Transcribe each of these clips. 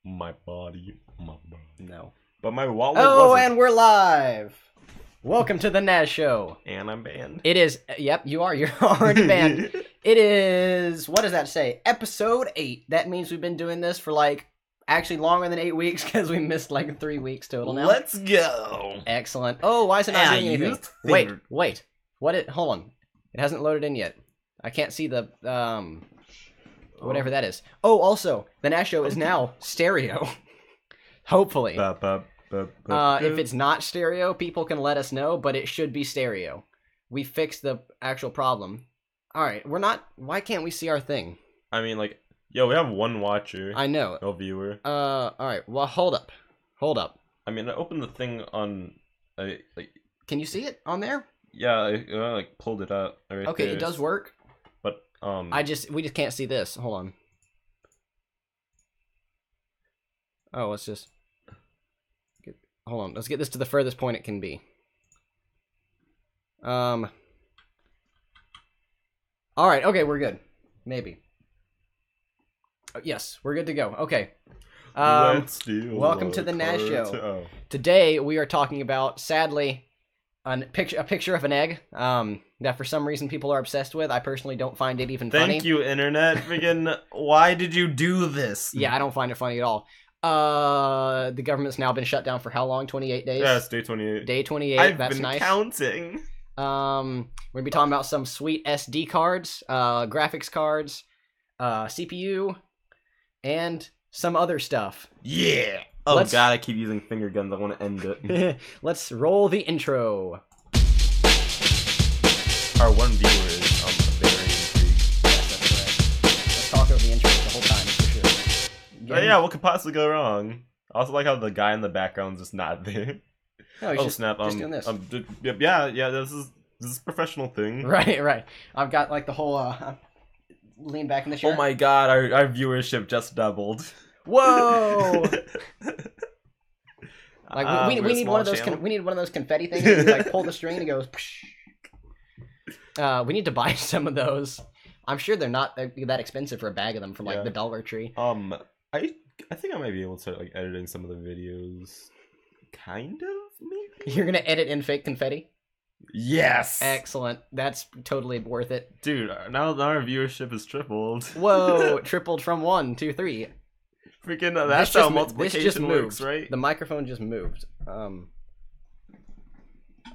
My body. No. But my wallet wasn't. And we're live! Welcome to the NAS show. And I'm banned. It is, yep, you are. You're already banned. It is, what does that say? Episode 8. That means we've been doing this for actually longer than 8 weeks because we missed 3 weeks total now. Let's go. Excellent. Oh, why is it not doing anything? Wait. Hold on. It hasn't loaded in yet. I can't see the, whatever that is. Oh, also, the NAS show is now stereo. Hopefully. If it's not stereo, people can let us know, but it should be stereo. We fixed the actual problem. Alright, why can't we see our thing? I mean, we have one watcher. I know. No viewer. Alright, well, hold up. I mean, I opened the thing on, Can you see it on there? Yeah, I pulled it up. Right okay, there. It does work. But, we just can't see this. Hold on. Oh, let's just... Hold on, let's get this to the furthest point it can be. Alright, okay, we're good. Maybe. Yes, we're good to go. Okay. Welcome to the NAS show. Today, we are talking about, sadly, a picture of an egg, that for some reason people are obsessed with. I personally don't find it even funny. Thank you, internet. Friggin', why did you do this? Yeah, I don't find it funny at all. The government's now been shut down for how long? 28 days? Yeah, it's day 28. Day 28, that's nice. I've been counting. We're gonna be talking about some sweet SD cards, graphics cards, CPU, and some other stuff. Yeah! Oh god, I keep using finger guns, I want to end it. Let's roll the intro. Our one viewer is very intrigued. Yes, that's correct. Let's talk over the intro the whole time, for sure. Yeah, what could possibly go wrong? I also like how the guy in the background's just not there. No, he's just snap! Just doing this. Yeah. This is a professional thing. Right. I've got the whole lean back in the chair. Oh my god, our viewership just doubled. Whoa! we need one of those. We need one of those confetti things. You pull the string and it goes. We need to buy some of those. I'm sure they're not that expensive for a bag of them from the Dollar Tree. I think I might be able to start editing some of the videos. Kind of, maybe? You're gonna edit in fake confetti? Yes! Excellent. That's totally worth it. Dude, now our viewership is tripled. Whoa, tripled from 1 to 3. Freaking, that's how multiplication works, right? The microphone just moved.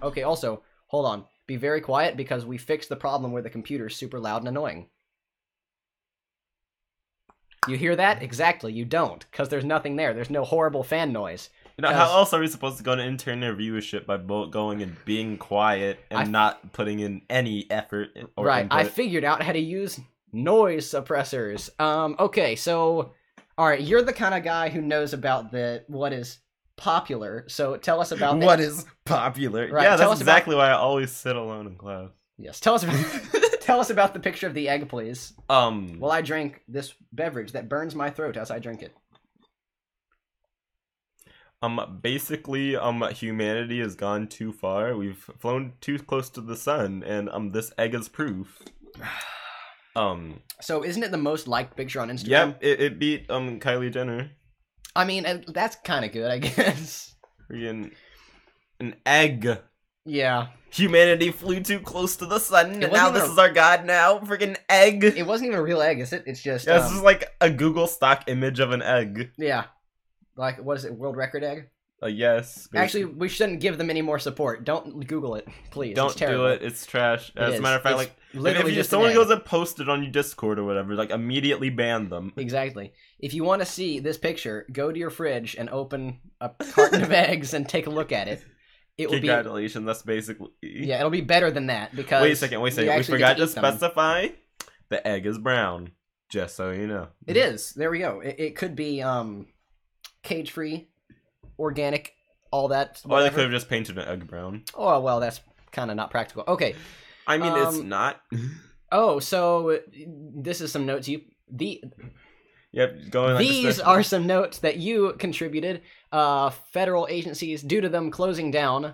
Okay, also, hold on. Be very quiet because we fixed the problem where the computer's super loud and annoying. You hear that? Exactly, you don't, because there's nothing there. There's no horrible fan noise. How else are we supposed to go to internal viewership by going and being quiet and not putting in any effort or input? I figured out how to use noise suppressors. Okay, so, alright, you're the kind of guy who knows about what is popular, so tell us about what is popular. Right, yeah, that's exactly why I always sit alone in class. Yes, tell us about the picture of the egg, please. While I drink this beverage that burns my throat as I drink it. Basically, humanity has gone too far. We've flown too close to the sun, and this egg is proof. So isn't it the most liked picture on Instagram? Yep, it beat Kylie Jenner. I mean, that's kind of good, I guess. Freaking an egg. Yeah. Humanity flew too close to the sun, and now this is our god now. Freaking egg. It wasn't even a real egg, is it? It's just... Yeah, this is like a Google stock image of an egg. Yeah. What is it, world record egg? Yes. Basically. Actually, we shouldn't give them any more support. Don't Google it, please. Don't do it. It's trash. As a matter of fact, if someone goes and posts it on your Discord or whatever, immediately ban them. Exactly. If you want to see this picture, go to your fridge and open a carton of eggs and take a look at it. Congratulations, that's basically... Yeah, it'll be better than that, because... Wait a second. We forgot to specify the egg is brown, just so you know. It is. There we go. It could be, cage-free, organic, all that. Or they could have just painted an egg brown. Oh, well, that's kind of not practical. Okay. I mean, it's not. Oh, so this is some notes Yep, going These are some notes that you contributed. Federal agencies, due to them closing down,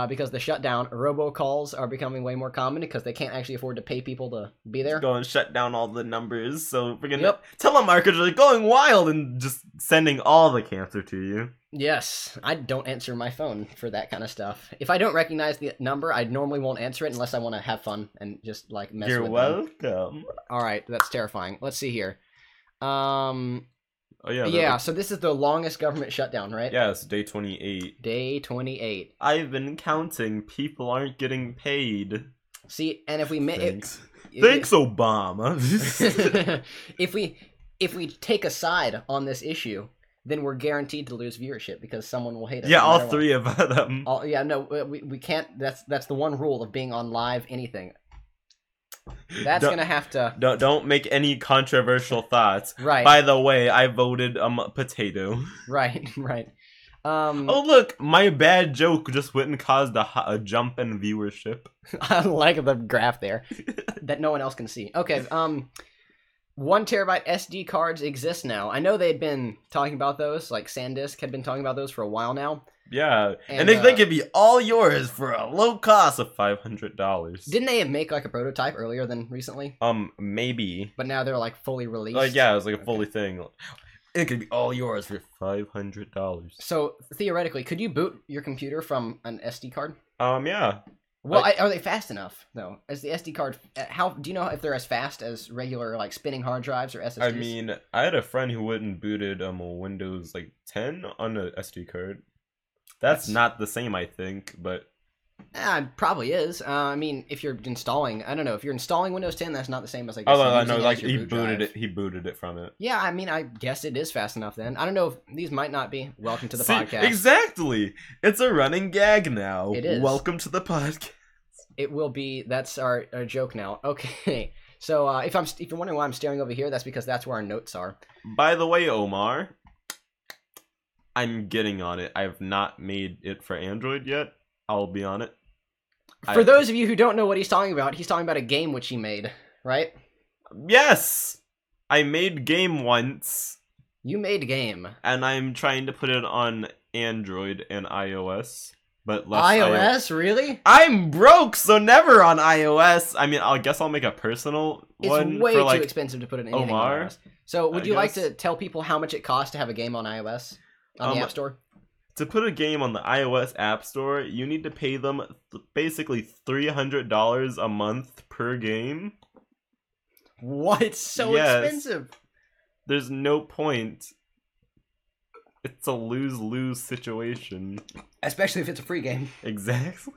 because the shutdown, robocalls are becoming way more common because they can't actually afford to pay people to be there. Just go and shut down all the numbers. So freaking telemarketers are going wild and just sending all the cancer to you. Yes, I don't answer my phone for that kind of stuff. If I don't recognize the number, I normally won't answer it unless I want to have fun and just like mess with them. You're welcome. All right, that's terrifying. Let's see here. Oh yeah. Yeah, so this is the longest government shutdown, right? Yeah, it's day 28. Day 28. I've been counting. People aren't getting paid. See, and if we Thanks, Obama. if we take a side on this issue, then we're guaranteed to lose viewership because someone will hate us. Yeah, all three of them. We can't. That's the one rule of being on live anything. That's gonna have to. Don't make any controversial thoughts. Right. By the way, I voted potato. Right. Oh look, my bad joke just went and caused a jump in viewership. I like the graph there that no one else can see. Okay. 1 terabyte SD cards exist now. I know they'd been talking about those, like SanDisk had been talking about those for a while now. Yeah, and they could be all yours for a low cost of $500. Didn't they make like a prototype earlier than recently? Maybe. But now they're like fully released. Like yeah, it was like a fully thing. It could be all yours for $500. So theoretically, could you boot your computer from an SD card? Yeah. Well, are they fast enough though? Is the SD card? How do you know if they're as fast as regular like spinning hard drives or SSDs? I mean, I had a friend who went and booted Windows like 10 on an SD card. That's not the same, I think, but it probably is. I mean, if you're installing, I don't know, if you're installing Windows 10, that's not the same as like. Oh no, like he booted it. He booted it from it. Yeah, I mean, I guess it is fast enough. Then I don't know if these might not be. Welcome to the podcast. Exactly, it's a running gag now. It is. Welcome to the podcast. It will be. That's our joke now. Okay. So if you're wondering why I'm staring over here, that's because that's where our notes are. By the way, Omar, I'm getting on it. I have not made it for Android yet. I'll be on it. For those of you who don't know what he's talking about a game which he made, right? Yes! I made game once. You made game. And I'm trying to put it on Android and iOS. But iOS, really? I'm broke, so never on iOS. I mean, I guess I'll make a personal one. It's way for, like, too expensive to put it in anything Omar. on iOS. So would you like to tell people how much it costs to have a game on iOS? On the App Store? To put a game on the iOS App Store, you need to pay them basically $300 a month per game. What? It's so expensive. There's no point. It's a lose-lose situation. Especially if it's a free game. Exactly.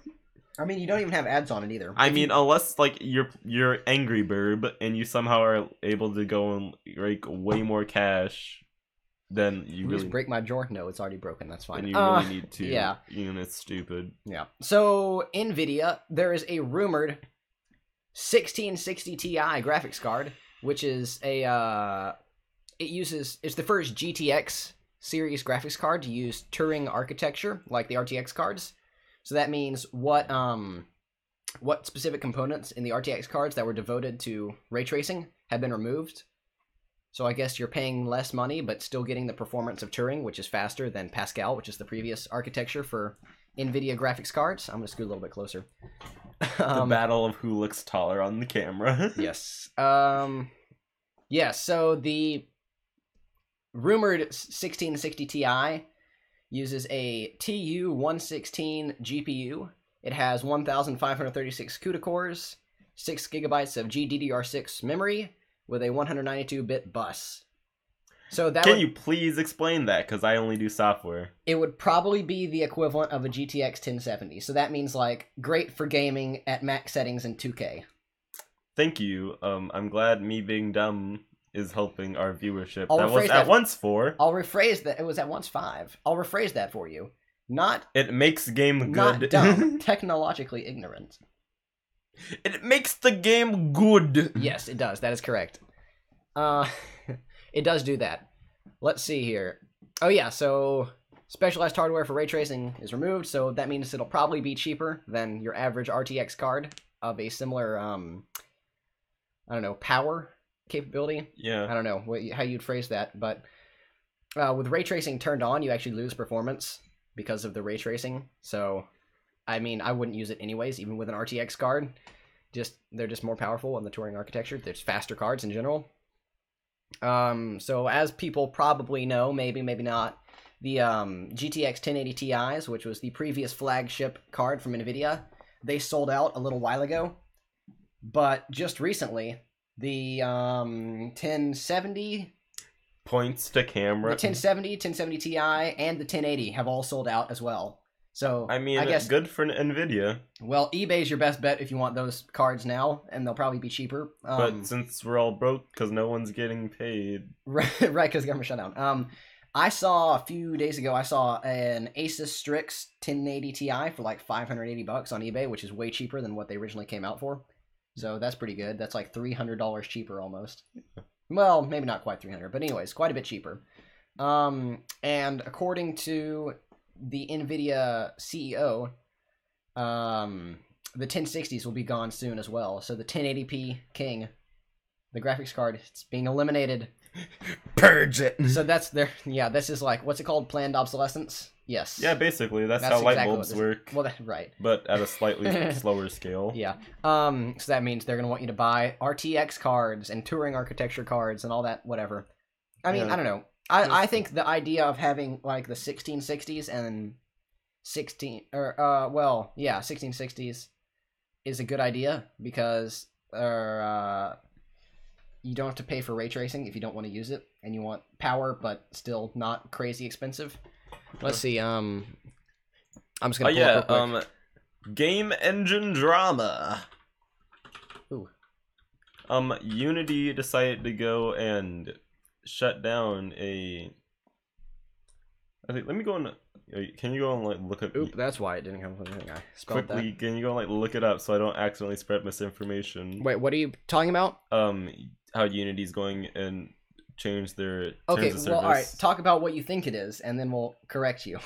I mean, you don't even have ads on it either. I mean, unless like you're Angry Bird and you somehow are able to go and rake way more cash. Then you really just break my jaw. No, it's already broken. That's fine. And you really need to. Yeah. Even it's stupid. Yeah. So NVIDIA, there is a rumored 1660 Ti graphics card, which is a it's the first GTX series graphics card to use Turing architecture like the RTX cards. So that means what specific components in the RTX cards that were devoted to ray tracing have been removed. So I guess you're paying less money, but still getting the performance of Turing, which is faster than Pascal, which is the previous architecture for NVIDIA graphics cards. I'm going to scoot a little bit closer. The battle of who looks taller on the camera. Yes. Yeah, so the rumored 1660 Ti uses a TU-116 GPU. It has 1,536 CUDA cores, 6 gigabytes of GDDR6 memory, with a 192-bit bus. So that Can you please explain that? Because I only do software. It would probably be the equivalent of a GTX 1070. So that means like great for gaming at max settings in 2K. Thank you. I'm glad me being dumb is helping our viewership. That was at once 4. I'll rephrase that. It was at once 5. I'll rephrase that for you. Not. It makes game good. Not dumb. Technologically ignorant. It makes the game good. Yes, it does. That is correct. It does do that. Let's see here. Oh yeah, so specialized hardware for ray tracing is removed, so that means it'll probably be cheaper than your average RTX card of a similar, I don't know, power capability. Yeah. I don't know how you'd phrase that, but with ray tracing turned on, you actually lose performance because of the ray tracing. So I mean, I wouldn't use it anyways, even with an RTX card. They're just more powerful on the Touring architecture. There's faster cards in general. So as people probably know, maybe not, the GTX 1080 Ti's, which was the previous flagship card from NVIDIA, they sold out a little while ago. But just recently, the 1070 points to camera. The 1070 Ti, and the 1080 have all sold out as well. So I mean, I guess good for NVIDIA. Well, eBay's your best bet if you want those cards now, and they'll probably be cheaper. But since we're all broke because no one's getting paid, right, because the government shut down. I saw a few days ago. I saw an Asus Strix 1080 Ti for like $580 on eBay, which is way cheaper than what they originally came out for. So that's pretty good. That's like $300 cheaper almost. Well, maybe not quite 300, but anyways, quite a bit cheaper. And according to the NVIDIA CEO, the 1060s will be gone soon as well. So the 1080p King, the graphics card, it's being eliminated. Purge it. So that's their, this is like, what's it called? Planned obsolescence? Yes. Yeah, basically, that's how light bulbs work. Well, right. But at a slightly slower scale. Yeah. So that means they're going to want you to buy RTX cards and Touring architecture cards and all that, whatever. I mean, I don't know. I think the idea of having like the 1660s and 1660s is a good idea because you don't have to pay for ray tracing if you don't want to use it and you want power but still not crazy expensive. Let's see. I'm just gonna pull up real quick. Game engine drama. Ooh. Unity decided to go and shut down a. I think. Let me go and. Can you go and like look at? Oop, that's why it didn't come from anything. I spelled quickly, that. Can you go and like look it up so I don't accidentally spread misinformation? Wait, what are you talking about? How Unity's going and change their terms of service. Well, all right. Talk about what you think it is, and then we'll correct you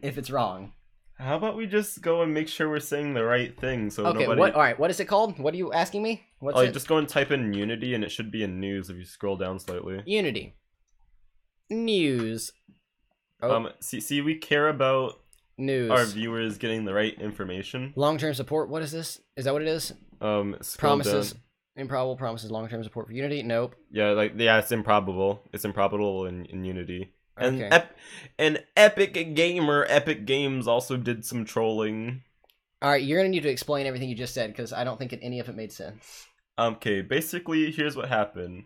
if it's wrong. How about we just go and make sure we're saying the right thing so nobody... All right, what is it called? What are you asking me? Just go and type in Unity, and it should be in news if you scroll down slightly. Unity. News. Oh. See, we care about news. Our viewers getting the right information. Long-term support. What is this? Is that what it is? Promises. Down. Improbable promises long-term support for Unity? Nope. Yeah, it's improbable. It's improbable in Unity. Okay. And Epic Games also did some trolling. Alright, you're gonna need to explain everything you just said, because I don't think any of it made sense. Okay, basically, here's what happened.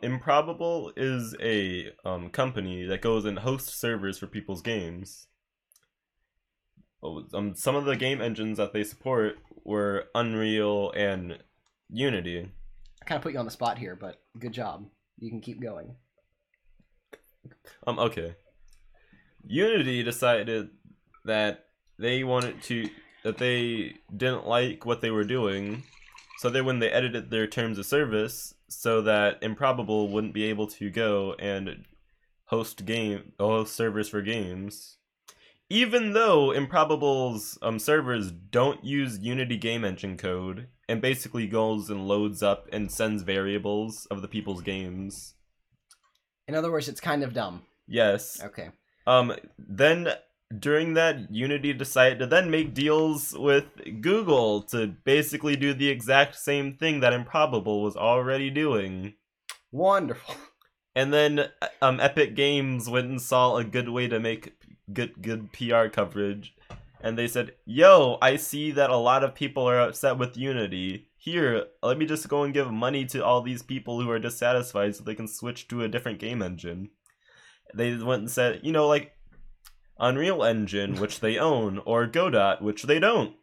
Improbable is a company that goes and hosts servers for people's games. Some of the game engines that they support were Unreal and Unity. I kind of put you on the spot here, but good job. You can keep going. Okay. Unity decided that they didn't like what they were doing, so when they edited their terms of service so that Improbable wouldn't be able to go and host servers for games. Even though Improbable's servers don't use Unity game engine code and basically goes and loads up and sends variables of the people's games. In other words, it's kind of dumb. Yes. Okay. Then during that, Unity decided to then make deals with Google to basically do the exact same thing that Improbable was already doing. Wonderful. And then Epic Games went and saw a good way to make good PR coverage, and they said, "Yo, I see that a lot of people are upset with Unity. Here, let me just go and give money to all these people who are dissatisfied so they can switch to a different game engine." They went and said, like Unreal Engine, which they own, or Godot, which they don't.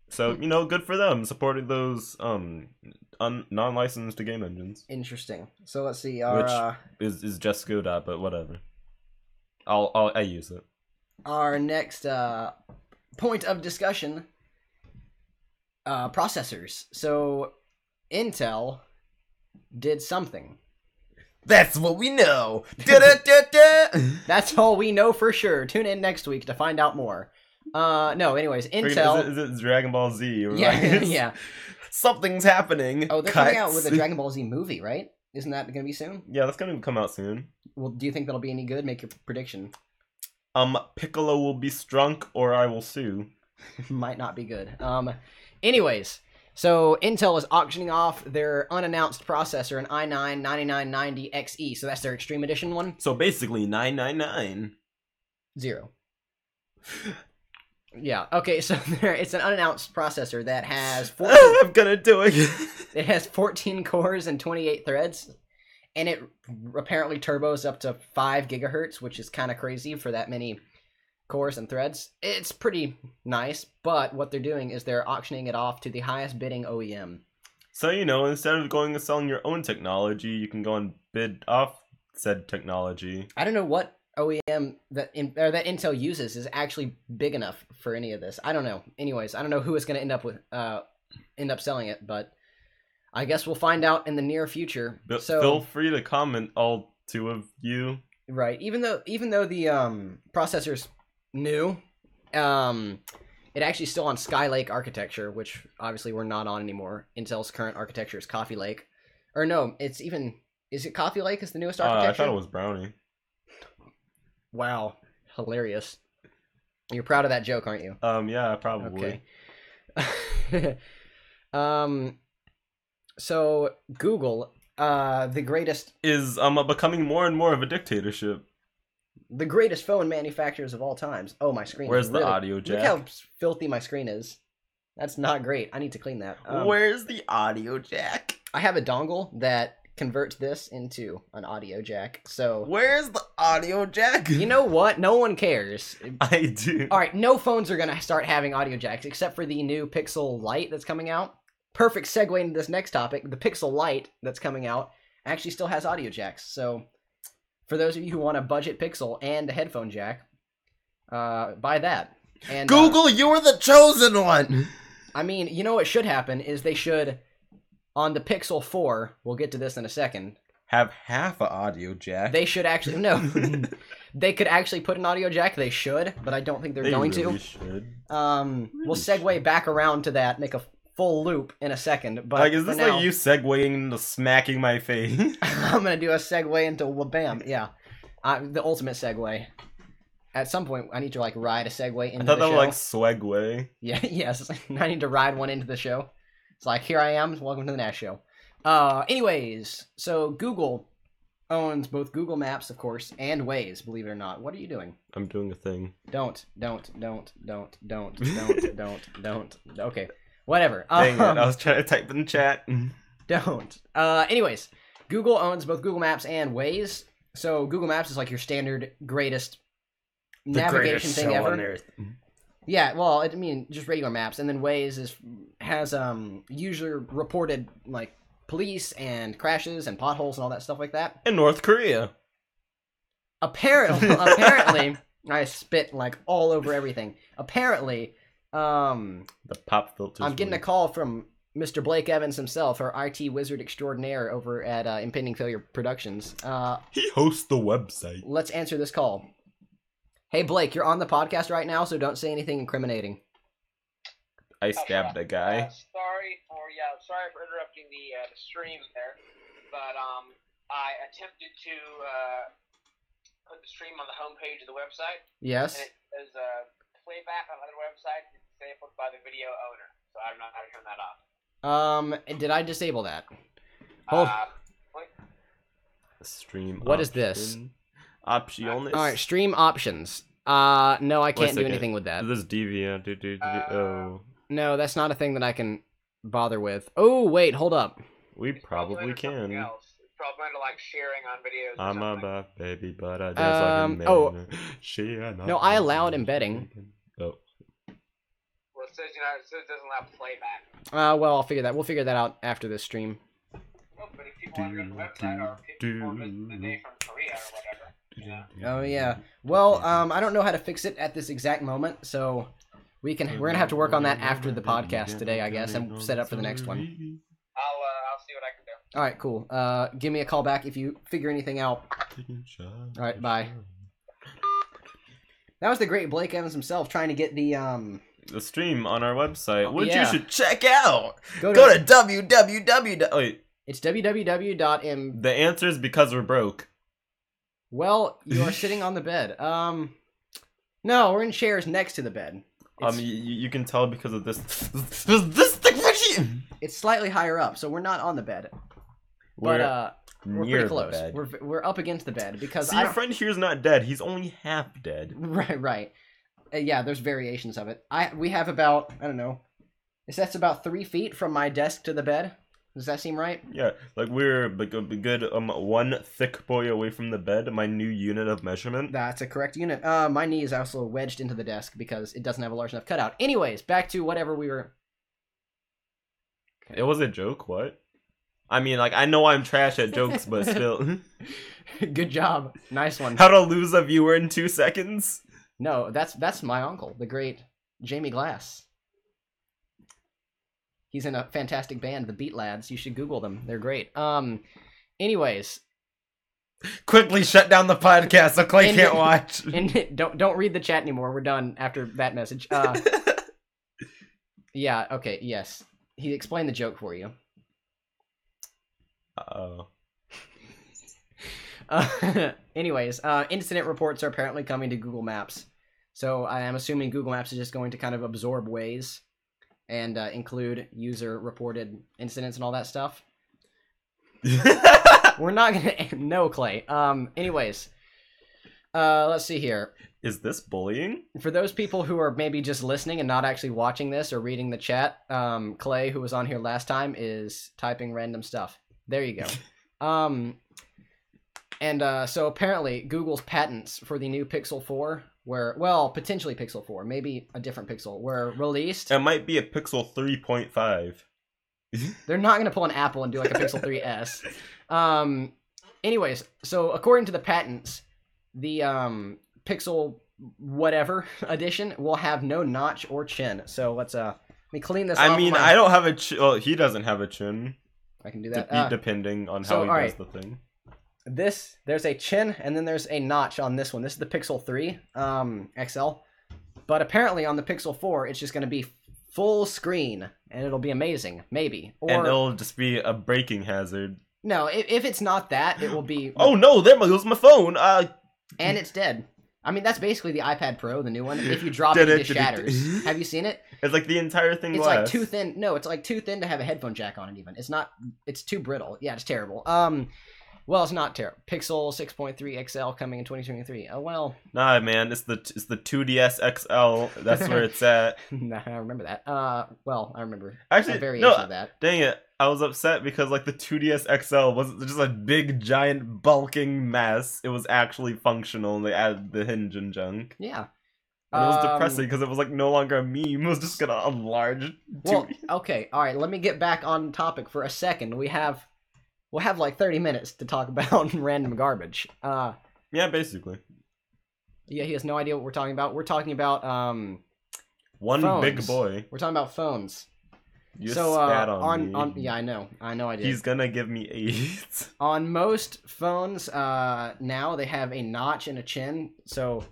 So, good for them supporting those non-licensed game engines. Interesting. So let's see. Which is just Godot, but whatever. I use it. Our next point of discussion: processors. So Intel did something. That's what we know. That's all we know for sure. Tune in next week to find out more. No, anyways, Intel. Is it Dragon Ball Z? Yeah, yeah. Something's happening. Oh, they're coming out with a Dragon Ball Z movie, right? Isn't that going to be soon? Yeah, that's going to come out soon. Well, do you think that'll be any good? Make your prediction. Piccolo will be strunk, or I will sue. Might not be good. Anyways, so Intel is auctioning off their unannounced processor, an i9-9990XE. So that's their Extreme Edition one. So basically 999. 0. Yeah. Okay. So it's an unannounced processor that has 14, I'm gonna do it. It has 14 cores and 28 threads, and it apparently turbos up to 5 gigahertz, which is kind of crazy for that many cores and threads. It's pretty nice, but what they're doing is they're auctioning it off to the highest bidding OEM. So, instead of going and selling your own technology, you can go and bid off said technology. I don't know what OEM that Intel uses is actually big enough for any of this. I don't know. Anyways, I don't know who is going to end up selling it, but I guess we'll find out in the near future. But so feel free to comment, all 2 of you. Right. Even though the processor's new, it actually still on Skylake architecture, which obviously we're not on anymore. Intel's current architecture is Coffee Lake. Or no, is it Coffee Lake is the newest architecture? I thought it was Brownie. Wow, hilarious. You're proud of that joke, aren't you? Yeah, probably. Okay. So Google, the greatest, is becoming more and more of a dictatorship. The greatest phone manufacturers of all times. Oh, my screen. Where's the audio jack? Look how filthy my screen is. That's not great. I need to clean that. Where's the audio jack? I have a dongle that converts this into an audio jack. So where's the audio jack? You know what? No one cares. I do. All right, no phones are gonna start having audio jacks except for the new Pixel Lite that's coming out. Perfect segue into this next topic. The Pixel Lite that's coming out actually still has audio jacks. So for those of you who want a budget Pixel and a headphone jack, buy that. And Google, you were the chosen one. I mean, you know what should happen is they should, on the Pixel 4, we'll get to this in a second, have half a audio jack. They should actually, no. They could actually put an audio jack. They should, but I don't think they're going really to. Should. We'll segue back around to that, make a full loop in a second. But like, is this now, like you segueing into smacking my face? I'm going to do a segue into wabam. Yeah. The ultimate segue. At some point, I need to, like, ride a segue into the show. I thought that was like swagway. Yeah, yes. I need to ride one into the show. It's like, here I am. Welcome to the NAS show. Anyways, so Google owns both Google Maps, of course, and Waze, believe it or not. What are you doing? I'm doing a thing. Don't. Okay. Whatever. Dang it, I was trying to type in chat. Don't. Anyways, Google owns both Google Maps and Waze. So Google Maps is like your standard greatest navigation thing ever. Yeah, well, I mean, just regular maps, and then Waze has user reported like police and crashes and potholes and all that stuff like that. In North Korea. Apparently, I spit like all over everything. Apparently, the pop filters. I'm getting a call from Mr. Blake Evans himself, our IT wizard extraordinaire over at Impending Failure Productions. He hosts the website. Let's answer this call. Hey, Blake, you're on the podcast right now, so don't say anything incriminating. I stabbed a guy. Sorry for interrupting the stream there, but I attempted to put the stream on the homepage of the website. Yes. And it says playback on other websites is disabled by the video owner, so I don't know how to turn that off. Did I disable that? Hold. Stream. What is this? Options. All right, stream options. No, I can't do anything with that. This is deviant. Oh. No, that's not a thing that I can bother with. Oh, wait, hold up. We probably can. It's probably under, like, sharing on videos. I'm a bad baby, but I dance like a man. Oh. No, I allowed embedding. Oh. Well, it says, it doesn't allow playback. Well, we'll figure that out after this stream. Oh, but if people want to go to the website, or if people want to visit the day from Korea or whatever. Oh yeah. Well, I don't know how to fix it at this exact moment, so we're gonna have to work on that after the podcast today, I guess, and set up for the next one. I'll see what I can do. All right, cool. Give me a call back if you figure anything out. All right, bye. That was the great Blake Evans himself trying to get the stream on our website, which yeah. you should check out. Go to www. Wait. It's www.m. The answer is because we're broke. Well, you are sitting on the bed. No, we're in chairs next to the bed. You can tell because of this technology. It's slightly higher up, so we're not on the bed. We're pretty close. The bed. We're up against the bed because your friend here's not dead. He's only half dead. Right. Yeah, there's variations of it. We have about, I don't know, that's about 3 feet from my desk to the bed. Does that seem right? Yeah, like we're like a good one thick boy away from the bed. My new unit of measurement. That's a correct unit. My knee is also wedged into the desk because it doesn't have a large enough cutout. Anyways, back to whatever we were. Okay. It was a joke. What? I mean, like I know I'm trash at jokes, but still. Good job. Nice one. How to lose a viewer in 2 seconds? No, that's my uncle, the great Jamie Glass. He's in a fantastic band, the Beat Lads. You should Google them. They're great. Anyways. Quickly shut down the podcast so Clay can't watch. And don't read the chat anymore. We're done after that message. Yeah, okay, yes. He explained the joke for you. Uh-oh. Anyways, incident reports are apparently coming to Google Maps. So I am assuming Google Maps is just going to kind of absorb Waze and include user-reported incidents and all that stuff. We're not gonna... No, Clay. Anyways. Let's see here. Is this bullying? For those people who are maybe just listening and not actually watching this or reading the chat, Clay, who was on here last time, is typing random stuff. There you go. So apparently Google's patents for the new Pixel 4 potentially Pixel 4, maybe a different Pixel, were released. It might be a Pixel 3.5. They're not going to pull an Apple and do like a Pixel 3S. Anyways, so according to the patents, the Pixel whatever edition will have no notch or chin. So let me clean this off. I mean, I don't have a chin. Well, he doesn't have a chin. I can do that. Depending on how he does the thing. There's a chin, and then there's a notch on this one. This is the Pixel 3 XL. But apparently on the Pixel 4, it's just going to be full screen, and it'll be amazing, maybe. And it'll just be a braking hazard. No, if it's not that, it will be... Oh no, there goes my phone! And it's dead. I mean, that's basically the iPad Pro, the new one. If you drop it, it shatters. Have you seen it? It's like the entire thing It's glass. like too thin. No, it's like too thin to have a headphone jack on it even. It's not... It's too brittle. Yeah, it's terrible. Well, it's not terrible. Pixel 6.3 XL coming in 2023. Oh, well. Nah, man, it's the 2DS XL. That's where it's at. Nah, I remember that. Well, I remember actually a variation of that. Dang it. I was upset because like the 2DS XL wasn't just a big, giant, bulking mess. It was actually functional, and they added the hinge and junk. Yeah. And it was depressing because it was like no longer a meme. It was just gonna enlarge. Well, okay, all right. Let me get back on topic for a second. We'll have like 30 minutes to talk about random garbage. Yeah, basically. Yeah, he has no idea what we're talking about. We're talking about one phones. big boy. We're talking about phones. You spat on me. Yeah, I know I did. He's gonna give me AIDS. On most phones, now they have a notch and a chin. So,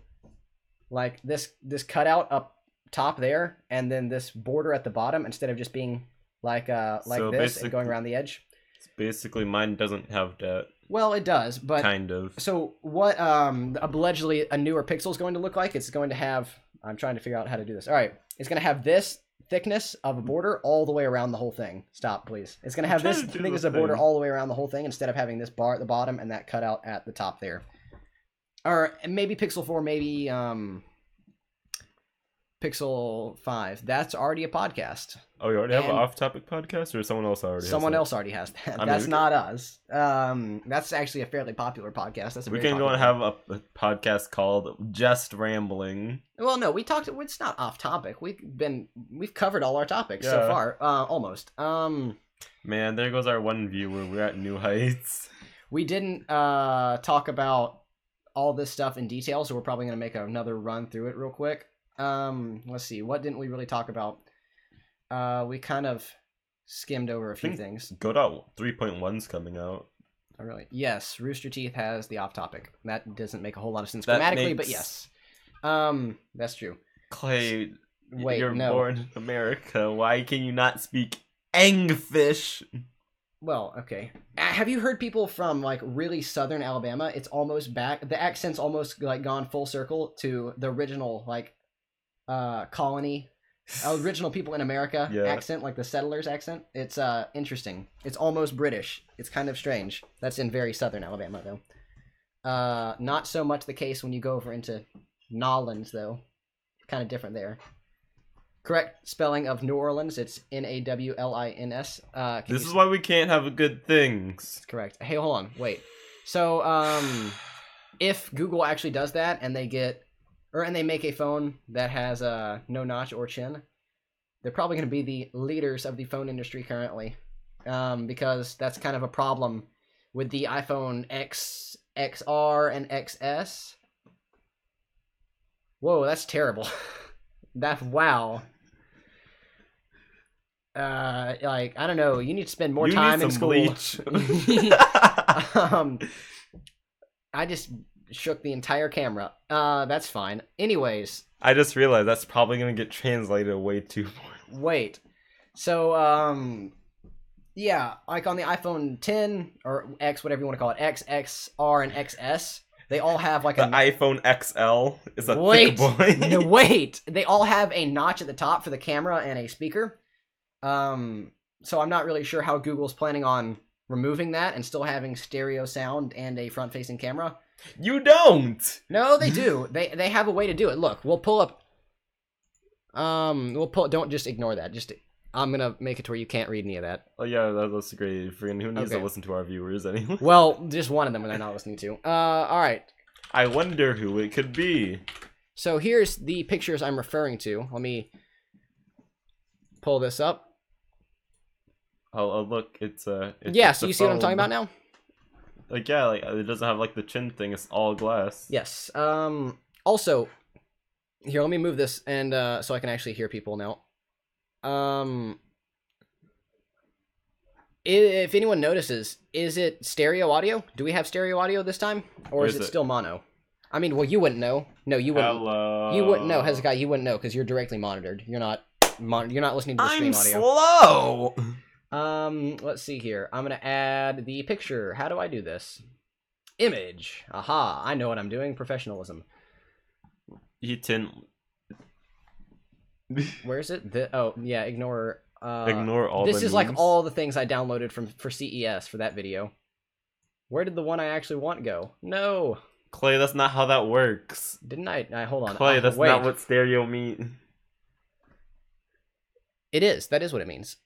like this cutout up top there, and then this border at the bottom, instead of just being like this and going around the edge. Basically, mine doesn't have that. Well, it does, but kind of. So what? Allegedly, a newer Pixel is going to look like. It's going to have. I'm trying to figure out how to do this. All right, it's going to have this thickness of a border all the way around the whole thing. Stop, please. It's going to have this thickness of border all the way around the whole thing instead of having this bar at the bottom and that cutout at the top there. Or maybe Pixel 4, maybe Pixel 5. That's already a podcast. Oh, you already have an off-topic podcast, or someone else already has that? Someone else already has that. That's not us. That's actually a fairly popular podcast. We can go and have a podcast called Just Rambling. Well, no, it's not off-topic. We've covered all our topics so far. Almost. Man, there goes our one viewer. We're at new heights. We didn't talk about all this stuff in detail, so we're probably going to make another run through it real quick. Let's see. What didn't we really talk about? We kind of skimmed over a few things. Godot 3.1's coming out. Oh, really? Yes. Rooster Teeth has the off-topic. That doesn't make a whole lot of sense grammatically, but yes. That's true. Clay, wait, you're no. born in America. Why can you not speak English? Well, okay. Have you heard people from like really southern Alabama? It's almost back. The accent's almost like gone full circle to the original like colony, original people in America accent, like the settlers accent. It's interesting. It's almost British. It's kind of strange. That's in very southern Alabama, though. Not so much the case when you go over into Nolans, though. Kind of different there. Correct spelling of New Orleans. It's Nawlins. This is why we can't have good things. That's correct. Hey, hold on. Wait. So, if Google actually does that and they make a phone that has no notch or chin, they're probably going to be the leaders of the phone industry currently, because that's kind of a problem with the iPhone X, XR, and XS. Whoa, that's terrible. Wow. Like, I don't know. You need to spend more time in school. Bleach. I just shook the entire camera. That's fine. Anyways. I just realized that's probably going to get translated way too far. Wait. So, yeah, like on the iPhone 10 or X, whatever you want to call it, X, XR, and XS, they all have like the iPhone XL is a thick boy. No, wait. They all have a notch at the top for the camera and a speaker. So I'm not really sure how Google's planning on removing that and still having stereo sound and a front-facing camera. You don't. No, they do. They have a way to do it. Look, we'll pull up. Don't just ignore that. I'm gonna make it to where you can't read any of that. Oh yeah, that's great. Who needs to listen to our viewers anyway? Well, just one of them when they're not listening to. All right. I wonder who it could be. So here's the pictures I'm referring to. Let me pull this up. Oh look, it's yeah. So you see what I'm talking about now? Like yeah, like it doesn't have like the chin thing. It's all glass. Yes. Also, here, let me move this and so I can actually hear people now. If anyone notices, is it stereo audio? Do we have stereo audio this time, or is it still mono? I mean, well, you wouldn't know. No, you wouldn't. Hello. You wouldn't know, Hezekiah. You wouldn't know because you're directly monitored. You're not listening to the stream audio. I'm slow. Let's see here. I'm gonna add the picture. How do I do this? Image. Aha! I know what I'm doing. Professionalism. Where is it? Oh yeah. Ignore. Ignore all. This is like all the things I downloaded for CES for that video. Where did the one I actually want go? No. Clay, that's not how that works. Didn't I? Hold on. Clay, that's not what stereo means. It is. That is what it means.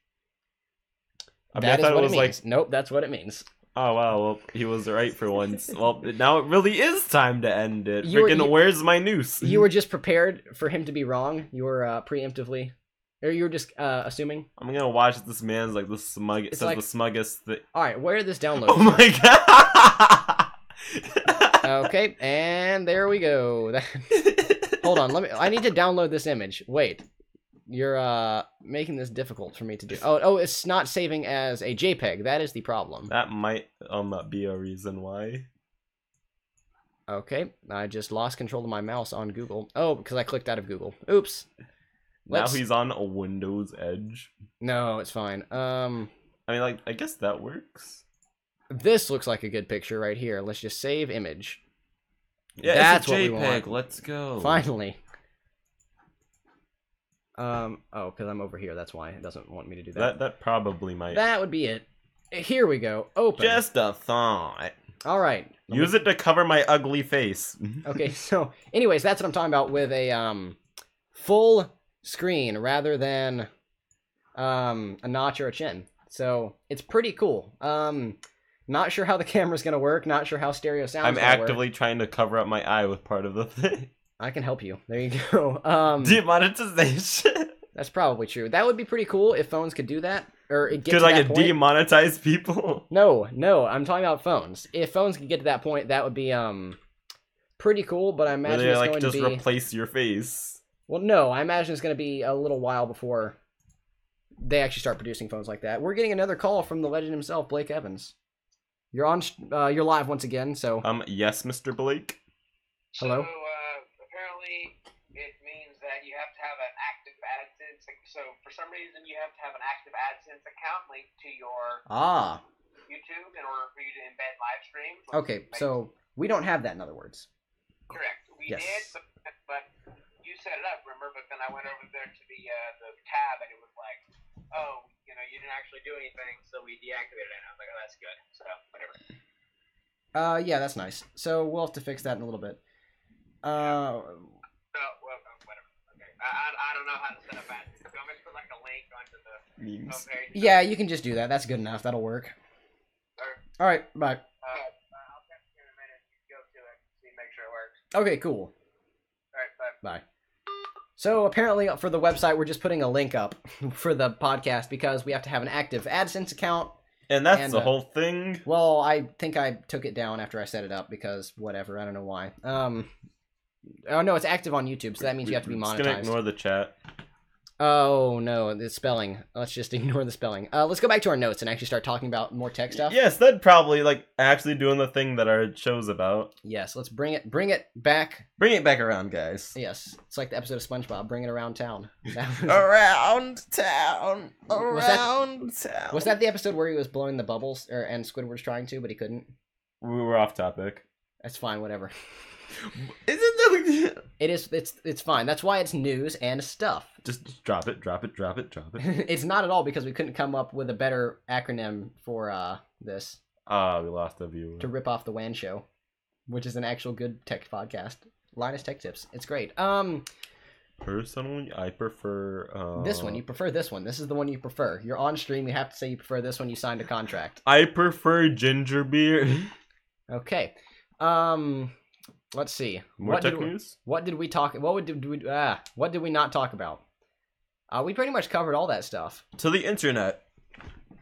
I mean, I thought it was like... Nope, that's what it means. Oh, wow. Well, he was right for once. Well, now it really is time to end it. Where's my noose? You were just prepared for him to be wrong. You were preemptively... Or you were just assuming? I'm going to watch this man's like the smuggest thing. Alright, where this download? Oh my god! Okay, and there we go. Hold on, I need to download this image. Wait. You're making this difficult for me to do. Oh, it's not saving as a JPEG. That is the problem. That might be a reason why. Okay, I just lost control of my mouse on Google. Oh, because I clicked out of Google. Oops. Now he's on a Windows Edge. No, it's fine. I mean, like, I guess that works. This looks like a good picture right here. Let's just save image. Yeah, that's it's a JPEG. What we want. Let's go. Finally. Oh, because I'm over here. That's why it doesn't want me to do that. That probably might. That would be it. Here we go. Open. Just a thought. All right. Use it to cover my ugly face. Okay. So, anyways, that's what I'm talking about with a full screen rather than a notch or a chin. So it's pretty cool. Not sure how the camera's gonna work. Not sure how stereo sounds. I'm actively trying to cover up my eye with part of the thing. I can help you. There you go. Demonetization. That's probably true. That would be pretty cool if phones could do that. Or get could I demonetize people? No. I'm talking about phones. If phones could get to that point, that would be pretty cool. But I imagine it's going to be just replace your face. Well, no. I imagine it's going to be a little while before they actually start producing phones like that. We're getting another call from the legend himself, Blake Evans. You're on. You're live once again. So. Yes, Mr. Blake. Hello. Apparently, it means that you have to have an active AdSense. So for some reason, you have to have an active AdSense account linked to your YouTube in order for you to embed live streams. Okay, so we don't have that. In other words. Correct. We did, but you set it up. remember, but then I went over there to the tab, and it was like, oh, you didn't actually do anything, so we deactivated it. And I was like, oh, that's good. So, whatever. Yeah, that's nice. So we'll have to fix that in a little bit. Whatever. Okay. I don't know how to set up ads. So I'm going to put like a link onto the homepage. Yeah, you can just do that. That's good enough. That'll work. All right, bye. I'll text you in a minute. You go to it, see, make sure it works. Okay, cool. All right, bye. Bye. So apparently for the website, we're just putting a link up for the podcast because we have to have an active AdSense account. And that's the whole thing? Well, I think I took it down after I set it up because whatever, I don't know why. Oh no, it's active on YouTube, so that means you have to be monetized. Just gonna ignore the chat. Oh no, the spelling. Let's just ignore the spelling. Let's go back to our notes and actually start talking about more tech stuff. Yes, that'd probably actually doing the thing that our show's about. Yes, let's bring it back. Bring it back around, guys. Yes, it's like the episode of SpongeBob, Bring It Around Town. Around town. Was that the episode where he was blowing the bubbles, and Squidward's trying to, but he couldn't? We were off topic. That's fine, whatever. Isn't that It is. It's fine. That's why it's news and stuff. Just drop it. It's not at all because we couldn't come up with a better acronym for this. We lost a viewer. To rip off the WAN show, which is an actual good tech podcast. Linus Tech Tips. It's great. Personally, I prefer this one. You prefer this one. This is the one you prefer. You're on stream. You have to say you prefer this one. You signed a contract. I prefer ginger beer. Okay. Let's see. More tech news? What did we not talk about? We pretty much covered all that stuff. To the internet.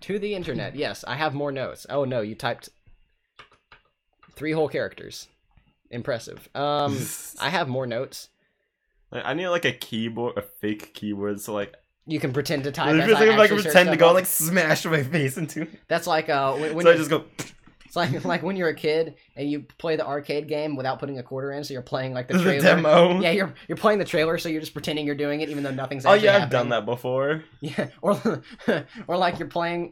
To the internet, yes. I have more notes. Oh no, you typed 3 whole characters. Impressive. I have more notes. I need a keyboard, a fake keyboard, so you can pretend to type. I pretend to go smash my face into. That's like when so I just go. It's like when you're a kid and you play the arcade game without putting a quarter in, so you're playing the trailer. The demo. Yeah, you're playing the trailer, so you're just pretending you're doing it, even though nothing's actually happening. I've done that before. Yeah, or you're playing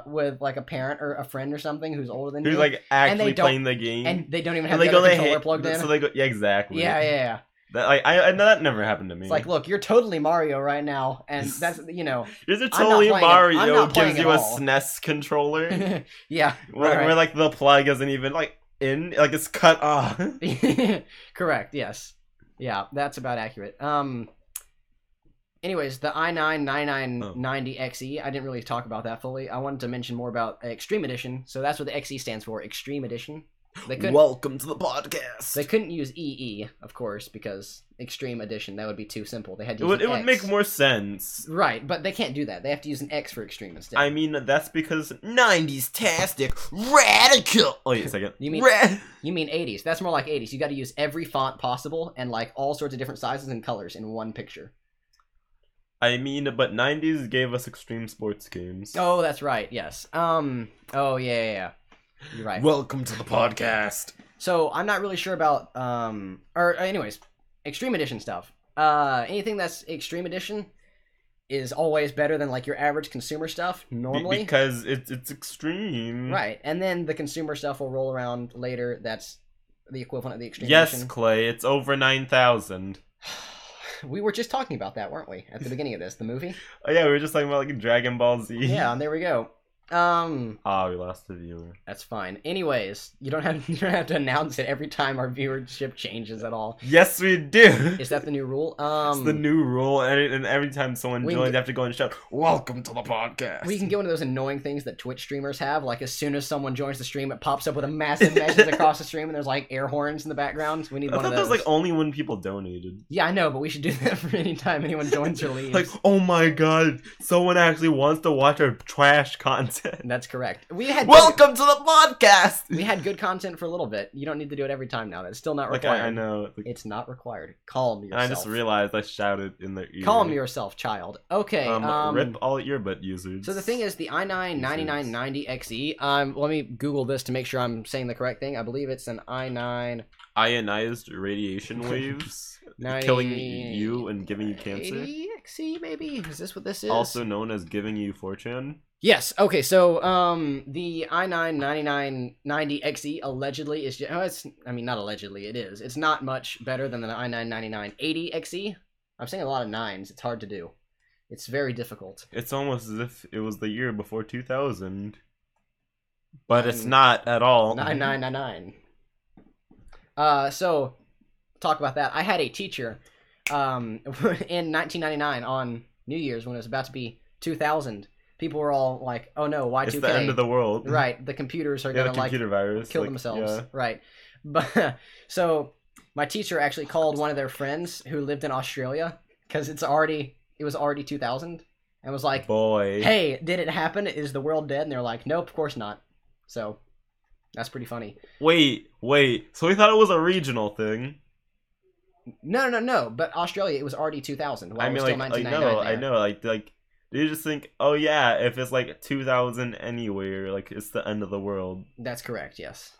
with a parent or a friend or something who's older than you. Who's actually playing the game. And they don't even have the controller plugged in. So they go, yeah, exactly. Yeah. That never happened to me. It's look, you're totally Mario right now, and that's You're totally Mario gives you a SNES controller. Yeah. Where the plug isn't even in, it's cut off. Correct, yes. Yeah, that's about accurate. Anyways, the i9-9990XE, I didn't really talk about that fully. I wanted to mention more about Extreme Edition, so that's what the XE stands for, Extreme Edition. Welcome to the podcast. They couldn't use EE, of course, because Extreme Edition, that would be too simple. They had to use it would make more sense. Right, but they can't do that. They have to use an X for Extreme instead. I mean, that's because 90s-tastic, radical. Oh, wait a second. You mean 80s. That's more like 80s. You got to use every font possible and all sorts of different sizes and colors in one picture. I mean, but 90s gave us extreme sports games. Oh, that's right, yes. Oh, yeah. You're right. Welcome to the podcast. So I'm not really sure about anyways, Extreme Edition stuff. Anything that's Extreme Edition is always better than your average consumer stuff normally because it's extreme. Right. And then the consumer stuff will roll around later. That's the equivalent of the Extreme Edition. Yes, Clay, it's over 9,000. We were just talking about that, weren't we? At the beginning of this, the movie? Oh yeah, we were just talking about Dragon Ball Z. Yeah, and there we go. We lost a viewer. That's fine. Anyways, you don't have to announce it every time our viewership changes at all. Yes, we do. Is that the new rule? It's the new rule, and every time someone joins, they have to go and shout, "Welcome to the podcast." We can get one of those annoying things that Twitch streamers have. As soon as someone joins the stream, it pops up with a massive message across the stream, and there's air horns in the background. We need one of those. I thought that was only when people donated. Yeah, I know, but we should do that for any time anyone joins or leaves. Oh my god, someone actually wants to watch our trash content. That's correct. Welcome to the podcast! We had good content for a little bit. You don't need to do it every time now. That's still not required. I know. It's not required. Calm yourself. I just realized I shouted in their ear. Calm yourself, child. Okay. Rip all earbud users. So the thing is, the i9-9990XE, let me Google this to make sure I'm saying the correct thing. I believe it's an i9... Ionized radiation waves killing you and giving you cancer. XE, maybe? Is this what this is? Also known as giving you 4chan. Yes. Okay. So, the i9-9990XE allegedly is. Not allegedly. It is. It's not much better than the i9-9980XE. I'm saying a lot of 9s. It's hard to do. It's very difficult. It's almost as if it was the year before 2000. But it's not at all. 9999. So, talk about that. I had a teacher in 1999 on New Year's when it was about to be 2000. People were all like, "Oh no, Y2K! It's the end of the world." Right, the computers are gonna computer virus, kill themselves. Right, but so my teacher actually called one of their friends who lived in Australia because it was already 2000, and was like, "Boy, hey, did it happen? Is the world dead?" And they're like, "Nope, of course not." So that's pretty funny. Wait. So we thought it was a regional thing. No. But Australia, it was already 2000. While it was still 1999 I know. Like. Do you just think, oh yeah, if it's like 2000 anywhere, like it's the end of the world? That's correct, yes.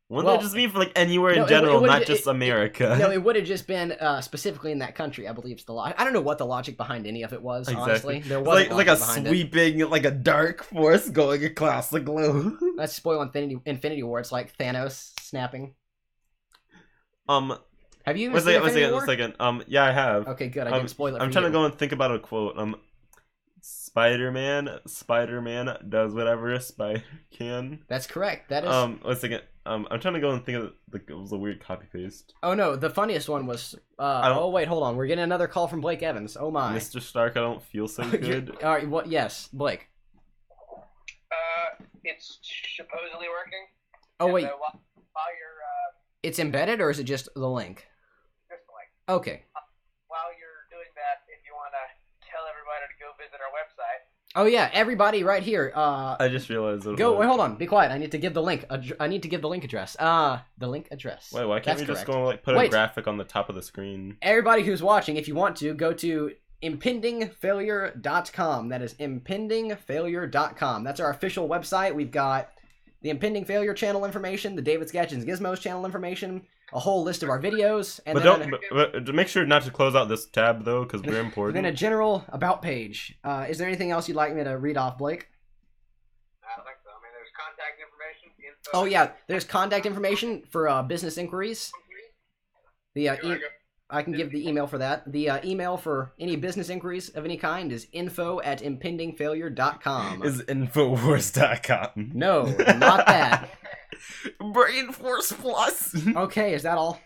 Wouldn't that just mean for like anywhere in general, not just America? No, it would have just been specifically in that country, I believe. I don't know what the logic behind any of it was, honestly. There wasn't like a sweeping, like a dark force going across the globe. Let's spoil Infinity War. It's like Thanos snapping. Have you even seen Infinity War? Wait a second. Yeah, I have. Okay, good. I didn't spoil it for I'm trying you. to go and think about a quote. Spider-Man does whatever a spider can. That's correct. That is. Wait a second. I'm trying to go and think of it was a weird copy paste. Oh no, the funniest one was. Oh wait, hold on. We're getting another call from Blake Evans. Oh my. Mr. Stark, I don't feel so good. All right. What? Yes, Blake. It's supposedly working. Oh wait. While you're. It's embedded, or is it just the link? Just the link. Okay. While you're doing that, if you want to tell everybody to go visit our website. Oh yeah, everybody, right here. I just realized. Wait, hold on. Be quiet. I need to give the link. I need to give the link address. The link address. Wait, why can't we just go and put a graphic on the top of the screen? Everybody who's watching, if you want to, go to impendingfailure.com. That is impendingfailure.com. That's our official website. We've got the Impending Failure channel information, the David Sketchins Gizmos channel information, a whole list of our videos, and but make sure not to close out this tab though, because we're important. Then a general about page. Is there anything else you'd like me to read off, Blake? I don't think so. I mean, there's contact information. Info. Oh yeah, there's contact information for business inquiries. I can give the email for that. The email for any business inquiries of any kind is info@impendingfailure.com. Is infowars.com. No, not that. Brain Force Plus. Okay, is that all?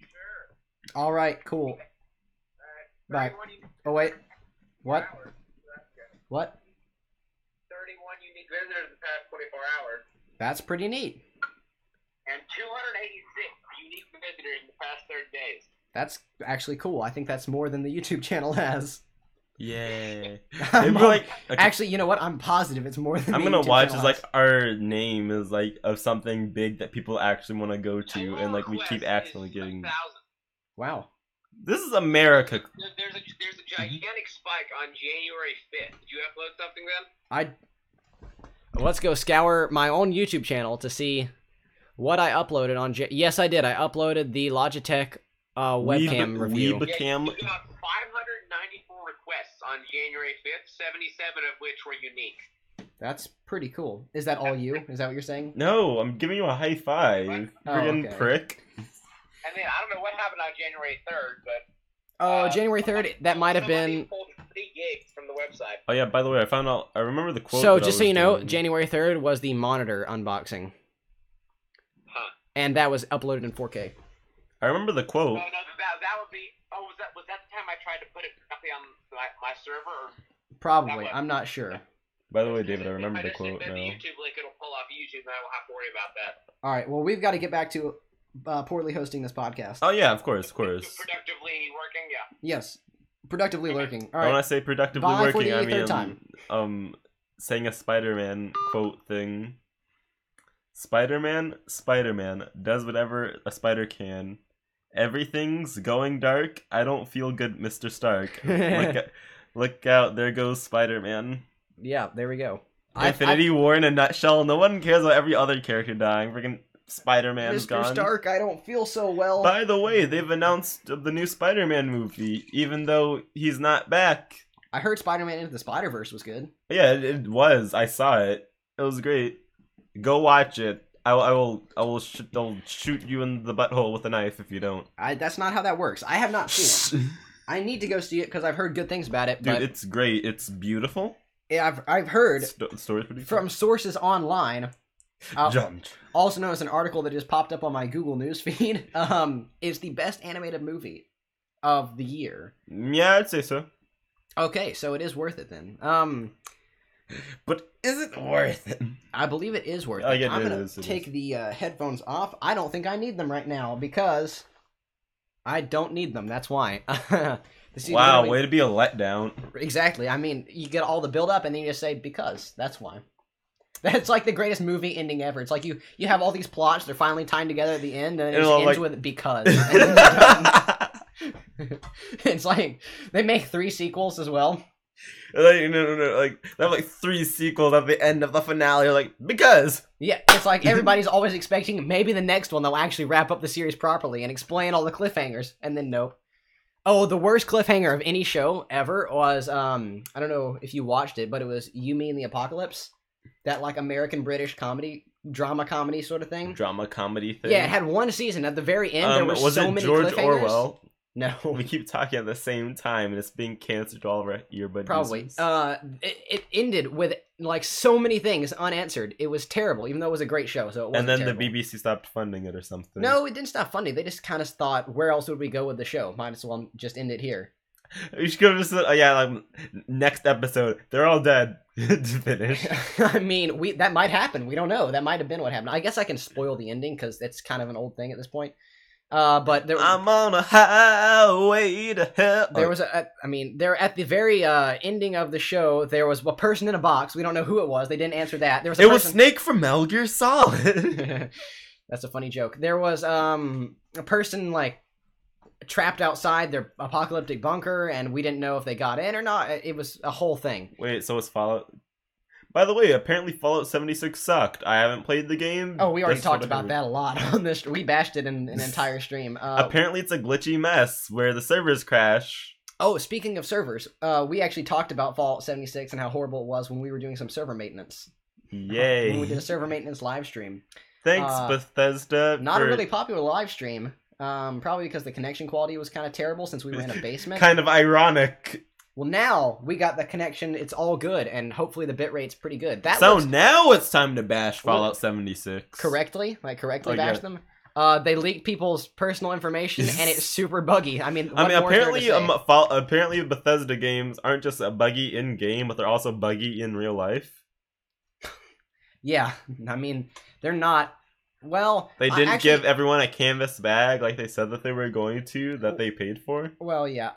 Sure. All right, cool. Bye. Oh wait, what? What? 31 unique visitors in the past 24 hours. That's pretty neat. And 286 unique visitors in the past 30 days. That's actually cool. I think that's more than the YouTube channel has. Yay. Actually, you know what? I'm positive it's more than I'm the gonna YouTube watch channel as like our name is like of something big that people actually want to go to, and like we keep accidentally getting. Wow. This is America. There's a gigantic spike on January 5th. Did you upload something then? Let's go scour my own YouTube channel to see what I uploaded on. Yes, I did. I uploaded the Logitech webcam review. You got 594 requests on January 5th, 77 of which were unique. That's pretty cool. Is that all you? Is that what you're saying? No, I'm giving you a high five. Friggin' prick. And then I don't know what happened on January 3rd, but. January 3rd, that might have been. Pulled 3 gigs from the website. Oh yeah, by the way, I found out. I remember the quote. So just so you know, January 3rd was the monitor unboxing. Huh. And that was uploaded in 4K. I remember the quote. No, that would be. Oh, was that the time I tried to put it directly on my server? Or Probably. I'm not sure. By the way, David, I remember the quote now. If I just the YouTube link, it'll pull off YouTube, and I won't have to worry about that. All right. Well, we've got to get back to poorly hosting this podcast. Oh yeah, of course. Productively working, yeah. Yes, productively lurking. All right. When I say productively Bye working, I third time. mean saying a Spider-Man quote thing. Spider-Man does whatever a spider can. Everything's going dark. I don't feel good, Mr. Stark. Look out! There goes Spider-Man. Yeah, there we go. Infinity War in a nutshell. No one cares about every other character dying. Freaking Spider-Man's Mr. gone. Stark, I don't feel so well. By the way, they've announced the new Spider-Man movie, even though he's not back. I heard Spider-Man Into the Spider-Verse was good. Yeah, it was. I saw it. It was great. Go watch it. I'll shoot you in the butthole with a knife if you don't. That's not how that works. I have not seen it. I need to go see it because I've heard good things about it. Dude, it's great. It's beautiful. Yeah, I've heard story's pretty from sources online. Also known as an article that just popped up on my Google News feed. Is the best animated movie of the year. Yeah, I'd say so. Okay, so it is worth it then. But is it worth it? I believe it is worth it. I'm going to take the headphones off. I don't think I need them right now because I don't need them. That's why. Wow, way to be a letdown. Exactly. I mean, you get all the build-up and then you just say, because. That's why. That's like the greatest movie ending ever. It's like you have all these plots, they're finally tied together at the end, and it just ends with because. It's like, they make 3 sequels as well. Like, no. Like, they have like 3 sequels at the end of the finale. Like, because. Yeah, it's like everybody's always expecting maybe the next one they'll actually wrap up the series properly and explain all the cliffhangers, and then nope. Oh, the worst cliffhanger of any show ever was, I don't know if you watched it, but it was You, Me, and the Apocalypse. That, like, American-British drama comedy sort of thing. Drama comedy thing? Yeah, it had 1 season. At the very end, there were so many George cliffhangers. Orwell? No. We keep talking at the same time, and it's being canceled to all of our earbud Probably. users. It ended with, like, so many things unanswered. It was terrible, even though it was a great show, so it wasn't And then terrible. the BBC stopped funding it or something. No, it didn't stop funding. They just kind of thought, where else would we go with the show? Might as well just end it here. You should go just, like, next episode, they're all dead. To finish. I mean, that might happen. We don't know. That might have been what happened. I guess I can spoil the ending, because it's kind of an old thing at this point. But I'm on a highway to hell. There was there at the very ending of the show, there was a person in a box. We don't know who it was. They didn't answer that. There was was Snake from Metal Gear Solid. That's a funny joke. There was a person like trapped outside their apocalyptic bunker, and we didn't know if they got in or not. It was a whole thing. Wait, so it's Fallout? By the way, apparently Fallout 76 sucked. I haven't played the game. Oh, we already talked about that a lot on this. We bashed it in an entire stream. Apparently it's a glitchy mess where the servers crash. Oh, speaking of servers, we actually talked about Fallout 76 and how horrible it was when we were doing some server maintenance. Yay. When we did a server maintenance live stream. Thanks, Bethesda. Not a really popular live stream. Probably because the connection quality was kind of terrible since we were in a basement. Kind of ironic. Well, now we got the connection. It's all good, and hopefully the bitrate's pretty good. Now it's time to bash Fallout 76. Correctly bash them. They leaked people's personal information, and it's super buggy. Apparently Bethesda games aren't just buggy in game, but they're also buggy in real life. Yeah, I mean they're not. Well, they didn't give everyone a canvas bag like they said that they were going to, that they paid for. Well, yeah.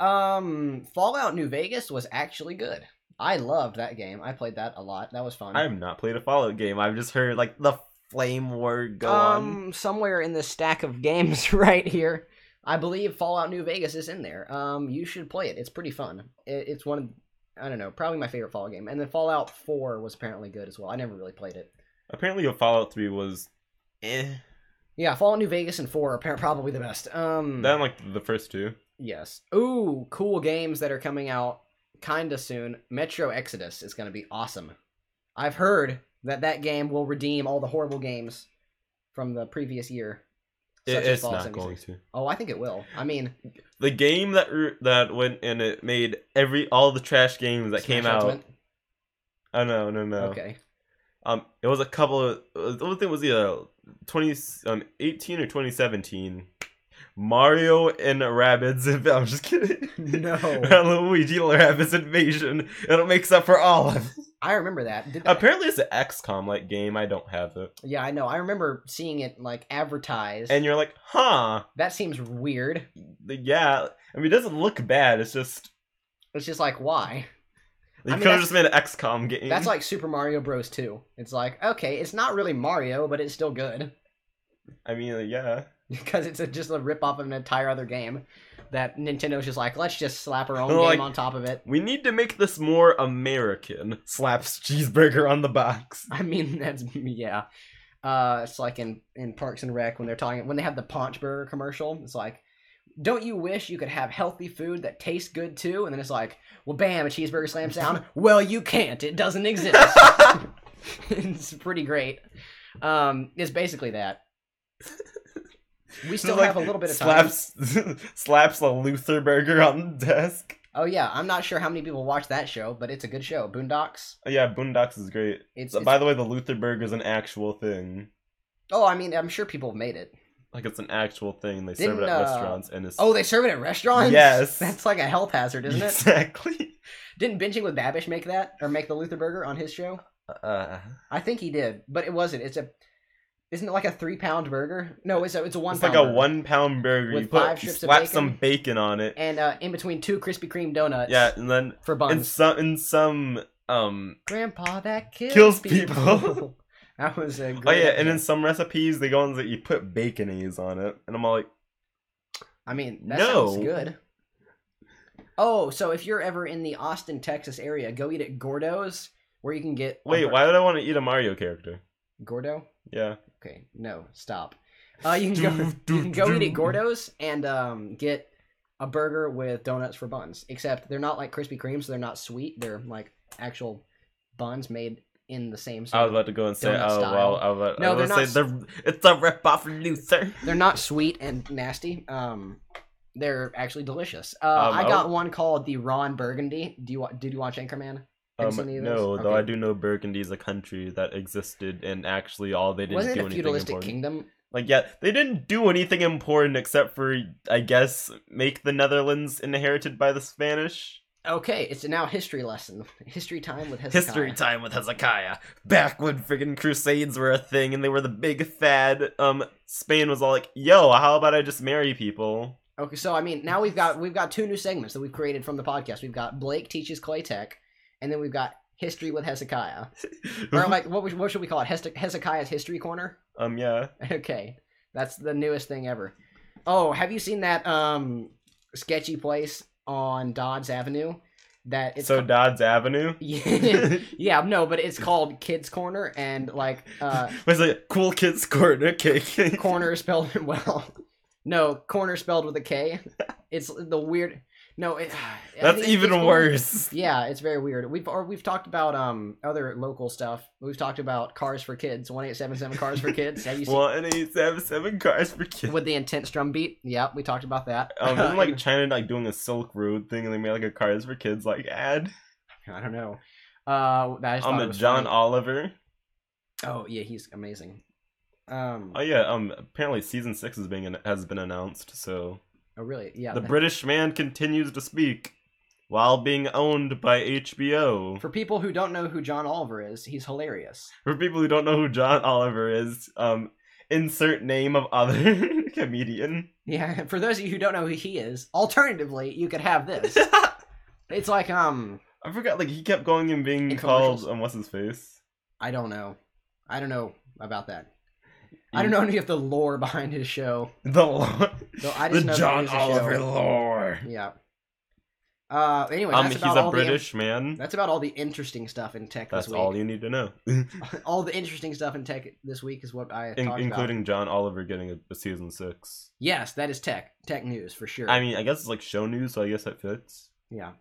Fallout New Vegas was actually good. I loved that game. I played that a lot. That was fun. I have not played a Fallout game. I've just heard like the flame word go on. Somewhere in the stack of games right here, I believe Fallout New Vegas is in there. You should play it. It's pretty fun. It's one of, I don't know, probably my favorite Fallout game. And then Fallout 4 was apparently good as well. I never really played it. Apparently Fallout 3 was Yeah, Fallout New Vegas and 4 are probably the best. Then like the first 2. Yes. Ooh, cool games that are coming out kinda soon. Metro Exodus is gonna be awesome. I've heard that game will redeem all the horrible games from the previous year. It's not going to. Oh, I think it will. I mean, the game that went and it made all the trash games that came out. Ultimate? Oh no. Okay. It was a couple of. The only thing was either 2018 or 2017. Mario and Rabbids. I'm just kidding. No. Luigi Rabbids Invasion. It makes up for all of it. I remember that. Apparently it's an XCOM like game. I don't have it. Yeah, I know. I remember seeing it like advertised. And you're like, huh? That seems weird. Yeah. I mean, it doesn't look bad. It's just like, why? You could have just made an XCOM game. That's like Super Mario Bros. 2. It's like, okay, it's not really Mario, but it's still good. I mean, yeah. Because it's just a rip-off of an entire other game that Nintendo's just like, let's just slap our own game on top of it. We need to make this more American. Slaps cheeseburger on the box. I mean, that's, yeah. It's like in Parks and Rec when they have the Paunch Burger commercial. It's like, don't you wish you could have healthy food that tastes good too? And then it's like, well, bam, a cheeseburger slams down. Well, you can't. It doesn't exist. It's pretty great. It's basically that. We still have a little bit of time. Slaps a Luther burger on the desk. Oh yeah, I'm not sure how many people watch that show, but it's a good show. Boondocks. Oh, yeah, Boondocks is great. By the way, the Luther burger is an actual thing. Oh, I mean, I'm sure people have made it. Like, it's an actual thing. They serve it at restaurants, and it's... Oh, they serve it at restaurants? Yes. That's like a health hazard, isn't it? Exactly. Didn't Binging with Babish make that? Or make the Luther burger on his show? I think he did, but it wasn't. Isn't it like a 3-pound burger? No, it's a 1 pound. It's like a 1 pound burger. With 5 strips of slap bacon. some bacon on it. And in between 2 Krispy Kreme donuts. Yeah, and then for buns. In some Grandpa, that kills people. That was a great Oh yeah, episode. and in some recipes they go on that you put baconese on it. And I'm all like, I mean, that sounds good. Oh, so if you're ever in the Austin, Texas area, go eat at Gordo's, where you can get... Wait, why would I want to eat a Mario character? Gordo? Yeah. Okay, no, stop. You can go eat at Gordo's and get a burger with donuts for buns. Except they're not like Krispy Kreme, so they're not sweet. They're like actual buns made in the same. I was about to go and say, it's a rip off of Luther. They're not sweet and nasty. They're actually delicious. I got one called the Ron Burgundy. Did you watch Anchorman? No, though I do know Burgundy is a country that existed, and actually all they didn't do anything important. Wasn't it a feudalistic kingdom? Like, yeah, they didn't do anything important except for, I guess, make the Netherlands inherited by the Spanish. Okay, it's now history lesson. History time with Hezekiah. History time with Hezekiah. Back when friggin' Crusades were a thing and they were the big fad, Spain was all like, yo, how about I just marry people? Okay, so I mean, now we've got 2 new segments that we've created from the podcast. We've got Blake Teaches Clay Tech, and then we've got History with Hezekiah. Or like, what should we call it? Hezekiah's History Corner? Yeah. Okay. That's the newest thing ever. Oh, have you seen that sketchy place on Dodds Avenue? Dodds Avenue? Yeah, yeah, no, but it's called Kids Corner, and like... it's like, cool Kids Corner, okay. Corner spelled, no, corner spelled with a K. It's the weird... No, that's even worse. Yeah, it's very weird. We've talked about other local stuff. We've talked about Cars for Kids, 1877 Cars for Kids. Have you seen 1877 Cars for Kids with the intense drum beat? Yeah, we talked about that. Isn't like China like doing a Silk Road thing, and they made like a Cars for Kids like ad? I don't know. That John Oliver. Oh yeah, he's amazing. Apparently season 6 has been announced. So. Oh really? Yeah. The British man continues to speak while being owned by HBO. For people who don't know who John Oliver is, he's hilarious. For people who don't know who John Oliver is, insert name of other comedian. Yeah, for those of you who don't know who he is, alternatively, you could have this. It's like I forgot, like he kept going and being called what's his face? I don't know about that. I don't know any of the lore behind his show. The lore? So I just the know John Oliver lore. Yeah. Anyway, that's about he's a British man. That's about all the interesting stuff in tech this week. That's all you need to know. All the interesting stuff in tech this week is what I talked about. Including John Oliver getting a season 6. Yes, that is tech news for sure. I mean, I guess it's like show news, so I guess that fits. Yeah.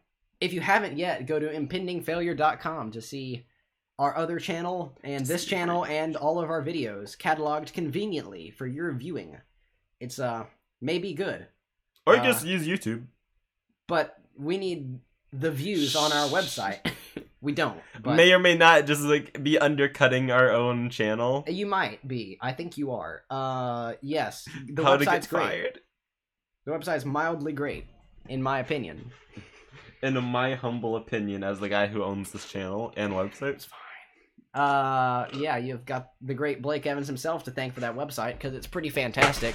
If you haven't yet, go to impendingfailure.com to see our other channel and this channel and all of our videos cataloged conveniently for your viewing. It's maybe good. Or just use YouTube. But we need the views on our website. We don't. But may or may not just like be undercutting our own channel. You might be. I think you are. Yes. The website's great. The website's mildly great, in my opinion. In my humble opinion, as the guy who owns this channel and website, it's fine. Yeah, you've got the great Blake Evans himself to thank for that website, because it's pretty fantastic.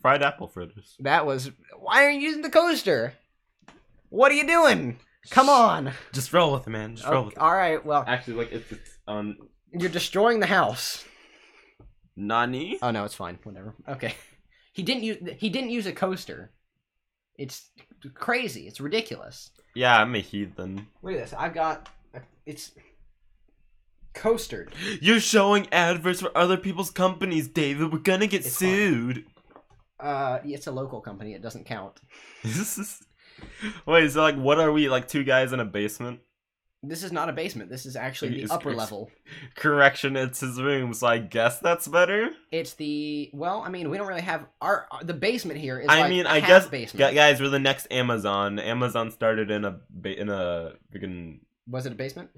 Fried apple fritters. That was... Why aren't you using the coaster? What are you doing? Come on. Just roll with it, man. Just roll with it. Alright, well... Actually, like, it's on... You're destroying the house. Nani? Oh, no, it's fine. Whatever. Okay. He didn't use a coaster. It's crazy. It's ridiculous. Yeah, I'm a heathen. Look at this. I've got... It's... coastered. You're showing adverts for other people's companies, David. We're gonna get sued. It's a local company. It doesn't count. Wait, so like, what are we, like 2 guys in a basement? This is not a basement. This is actually the upper level. Correction, it's his room, so I guess that's better. It's the well. I mean, we don't really have the basement here. Is I guess basement. Guys, we're the next Amazon. Amazon started in a freaking. Was it a basement?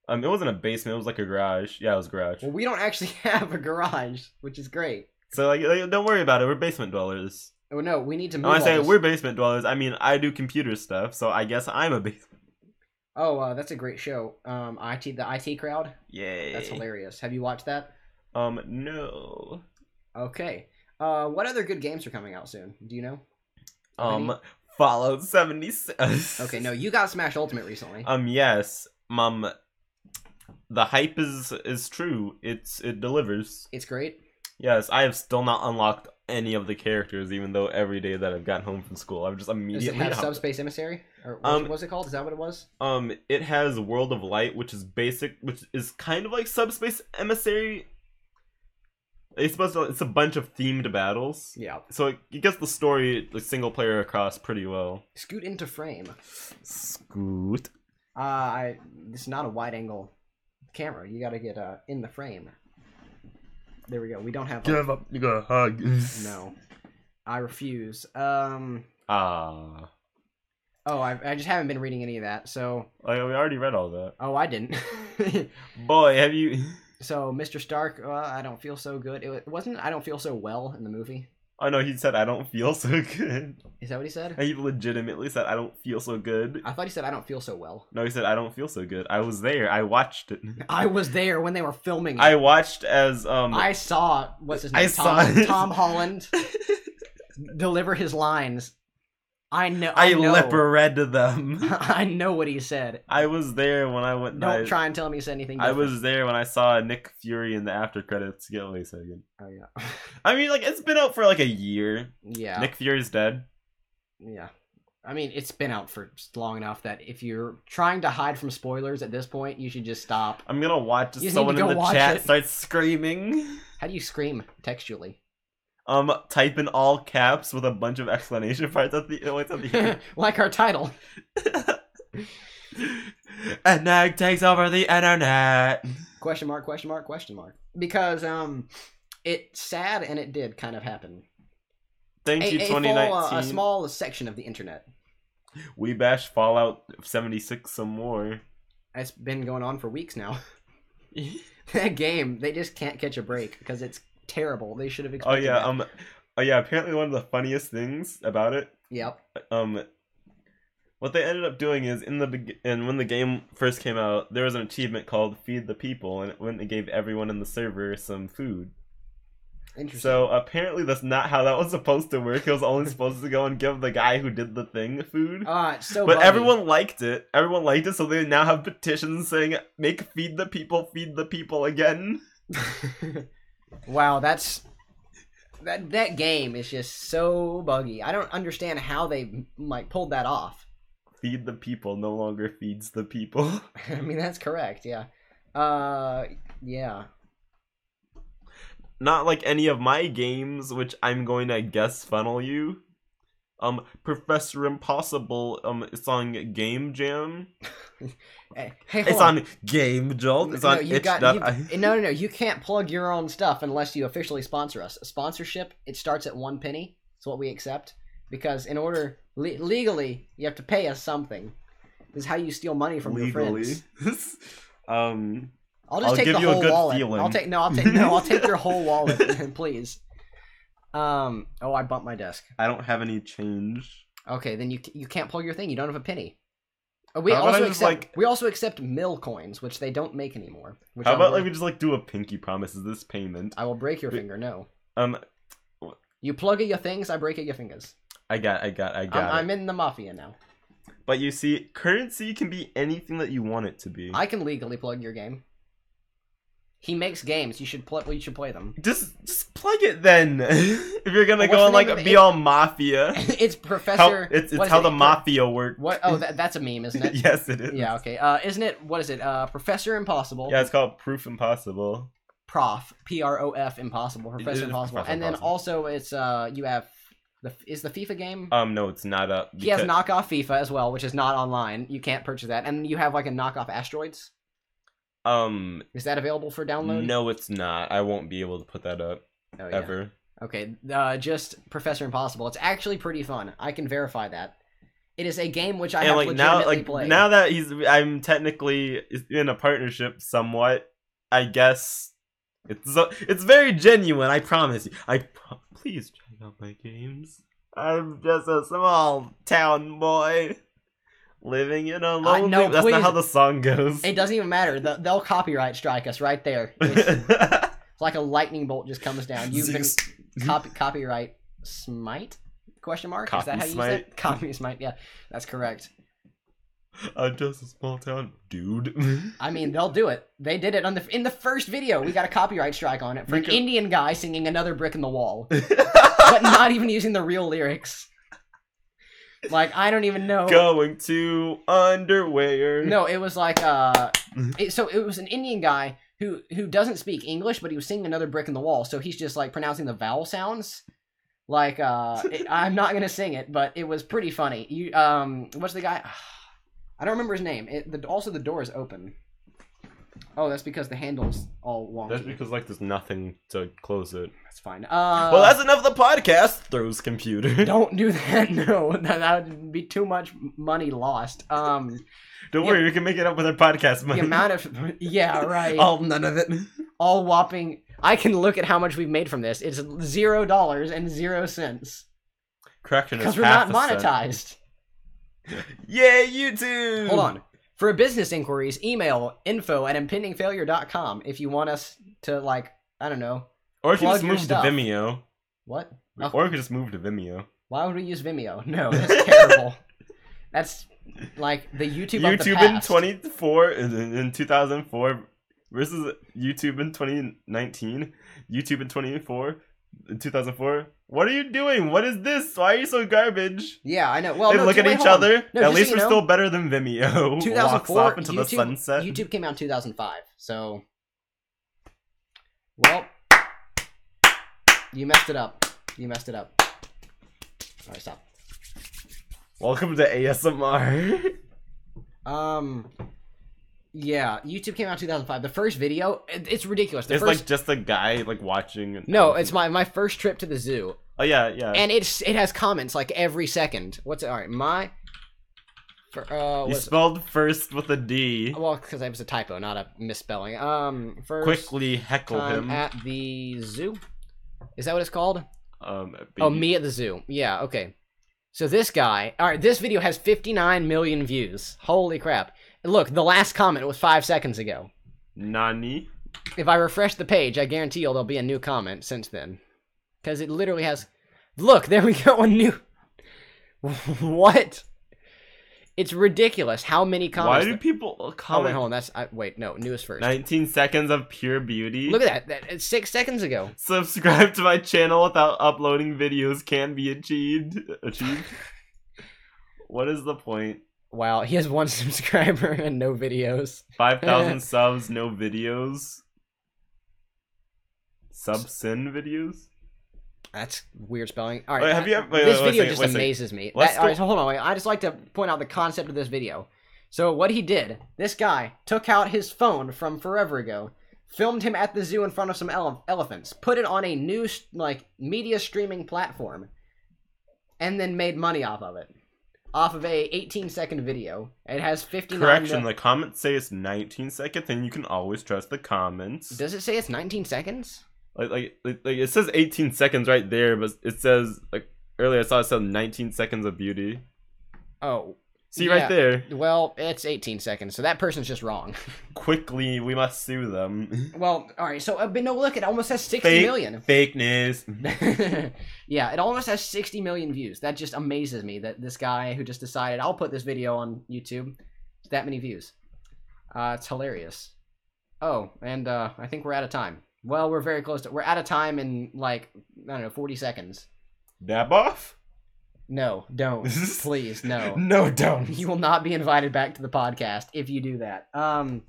It wasn't a basement. It was like a garage. Yeah, it was a garage. Well, we don't actually have a garage, which is great. So like, don't worry about it. We're basement dwellers. Oh no, we need to move. When I say we're basement dwellers, I mean I do computer stuff, so I guess I'm a basement. Oh, that's a great show. The IT Crowd. Yay. That's hilarious. Have you watched that? No. Okay. What other good games are coming out soon? Do you know? Fallout 76. Okay, no, you got Smash Ultimate recently. Yes. The hype is true. It delivers. It's great. Yes, I have still not unlocked any of the characters, even though every day that I've gotten home from school, I've just immediately. Does it have Subspace Emissary? Or what was it called? Is that what it was? It has World of Light, which is basic, which is kind of like Subspace Emissary. It's a bunch of themed battles. Yeah. So it gets the story, like single player across pretty well. Scoot into frame. Scoot. This is not a wide angle camera. You got to get in the frame. There we go. We don't have. Give up. You got a hug. No, I refuse. Ah. Oh, I just haven't been reading any of that. So. Oh, yeah, we already read all that. Oh, I didn't. Boy, have you? So, Mr. Stark, I don't feel so good. It wasn't. I don't feel so well in the movie. Oh no, he said I don't feel so good. Is that what he said? He legitimately said I don't feel so good. I thought he said I don't feel so well. No, he said I don't feel so good. I was there. I watched it. I was there when they were filming it. I watched as I saw what's his name? Tom Holland deliver his lines. I know. I lip read them. I know what he said. I was there when I went. Don't try and tell me he said anything different. I was there when I saw Nick Fury in the after credits. Get what he said again. Oh yeah. I mean, like it's been out for like a year. Yeah. Nick Fury's dead. Yeah. I mean, it's been out for long enough that if you're trying to hide from spoilers at this point, you should just stop. I'm gonna watch someone in the chat start screaming. How do you scream textually? Type in all caps with a bunch of exclamation parts at the end. Like our title. And Nag takes over the internet. Question mark, question mark, question mark. Because, it's sad and it did kind of happen. Thank you, 2019. A small section of the internet. We bash Fallout 76 some more. It's been going on for weeks now. That game, they just can't catch a break because it's terrible. They should have expected that. Apparently one of the funniest things about it. Yep. What they ended up doing is when the game first came out, there was an achievement called Feed the People, and it gave everyone in the server some food. Interesting. So apparently that's not how that was supposed to work. It was only supposed to go and give the guy who did the thing food. It's so But buggy. everyone liked it. Everyone liked it, so they now have petitions saying, make feed the people again. Wow, that game is just so buggy. I don't understand how they pulled that off. Feed the people no longer feeds the people. I mean, that's correct, yeah. Yeah. Not like any of my games, which I'm going to guess funnel you. Professor Impossible, it's on Game Jam. Hey, it's on Game Jolt. It's on No, you can't plug your own stuff unless you officially sponsor us. A sponsorship, it starts at 1 penny. It's what we accept. Because in order, legally, you have to pay us something. This is how you steal money from your friends. I'll take the whole wallet. Feeling. I'll take your whole wallet, please. I bumped my desk. I don't have any change. Okay, then you can't plug your thing. You don't have a penny. We also accept mill coins, which they don't make anymore. How about we just do a pinky promise? Is this payment? I will break your finger. No. You plug at your things. I break at your fingers. I got it. I'm in the mafia now. But you see, currency can be anything that you want it to be. I can legally plug your game. He makes games. You should play them. Just plug it then. If you're gonna go and be all mafia. It's Professor. It's how the mafia works. What? Oh, that's a meme, isn't it? Yes, it is. Yeah. Okay. Isn't it? What is it? Professor Impossible. Yeah, it's called Proof Impossible. Prof. P-R-O-F Impossible. Professor Impossible. And then also it's you have Is the FIFA game? No, it's not up. He has knockoff FIFA as well, which is not online. You can't purchase that. And you have like a knockoff Asteroids. Is that available for download? No, it's not. I won't be able to put that up ever. Okay, just Professor Impossible. It's actually pretty fun. I can verify that. It is a game which I have legitimately played. Now that I'm technically in a partnership somewhat, I guess it's very genuine. I promise you. Please check out my games. I'm just a small town boy living in a lonely. No, that's please. not how the song goes. It doesn't even matter. They'll copyright strike us right there. It's like a lightning bolt just comes down. You've been copyright smite? Question mark? Is that how you use it? Copy smite. Yeah, that's correct. I'm just a small town dude. I mean, they'll do it. They did it in the first video. We got a copyright strike on it for an Indian guy singing "Another Brick in the Wall," but not even using the real lyrics. Like, I don't even know. Going to underwear. No, it was like so it was an Indian guy who doesn't speak English, but he was singing "Another Brick in the Wall," so he's just like pronouncing the vowel sounds. Like I'm not gonna sing it, but it was pretty funny. You what's the guy? I don't remember his name. Also the door is open. Oh, that's because the handle's all wonky. That's because there's nothing to close it. That's fine. Well, that's enough of the podcast. Throws computer. Don't do that. No, that would be too much money lost. Don't worry, we can make it up with our podcast money. The amount of right. None of it. All whopping. I can look at how much we've made from this. It's $0.00. Correction, because we're not monetized. Yay, YouTube! Hold on. For business inquiries, email info@impendingfailure.com if you want us to, like, I don't know. Or if you just move to Vimeo. What? Or we could just move to Vimeo. Why would we use Vimeo? No, that's terrible. That's like the YouTube of the past. in 2004 versus YouTube in 2019. YouTube in 2004. What are you doing? What is this? Why are you so garbage? Yeah, I know. Well, they look at each other. No, at least we're still better than Vimeo. 2004 walks off into the sunset. YouTube came out in 2005. So, well, you messed it up. All right, stop. Welcome to ASMR. Yeah, YouTube came out in 2005. The first video, it's ridiculous. It's like just a guy like watching. No, it's my first trip to the zoo. Oh yeah. And it has comments like every second. What's it? All right, you spelled first with a D. Well, because it was a typo, not a misspelling. First quickly heckle him at the zoo. Is that what it's called? Me at the zoo. Yeah. Okay. So this guy. All right, this video has 59 million views. Holy crap. Look, the last comment was 5 seconds ago. Nani? If I refresh the page, I guarantee you there'll be a new comment since then. Because it literally has... Look, there we go, a new... What? It's ridiculous how many comments... Why do people comment? Hold on, wait, no, newest first. 19 seconds of pure beauty. Look at that, it's 6 seconds ago. Subscribe to my channel without uploading videos can be achieved. What is the point? Wow, he has 1 subscriber and no videos. 5,000 subs, no videos. Sub-sin videos? That's weird spelling. All right, this video just amazes me. All right, so hold on. I just like to point out the concept of this video. So what he did, this guy took out his phone from forever ago, filmed him at the zoo in front of some elephants, put it on a new media streaming platform, and then made money off of it. Off of a 18-second video. It has 59... Correction, the comments say it's 19 seconds, and you can always trust the comments. Does it say it's 19 seconds? Like it says 18 seconds right there, but it says, like, earlier I saw it said 19 seconds of beauty. Oh. See, right there. Well, it's 18 seconds, so that person's just wrong. Quickly, we must sue them. Well, alright, so, but no, look, it almost has 60 million. Fake news. Yeah, it almost has 60 million views. That just amazes me, that this guy who just decided, I'll put this video on YouTube, that many views. It's hilarious. Oh, and I think we're out of time. Well, we're very close to... We're out of time in, like, I don't know, 40 seconds. Dab off? No, don't. Please, no. No, don't. You will not be invited back to the podcast if you do that. No,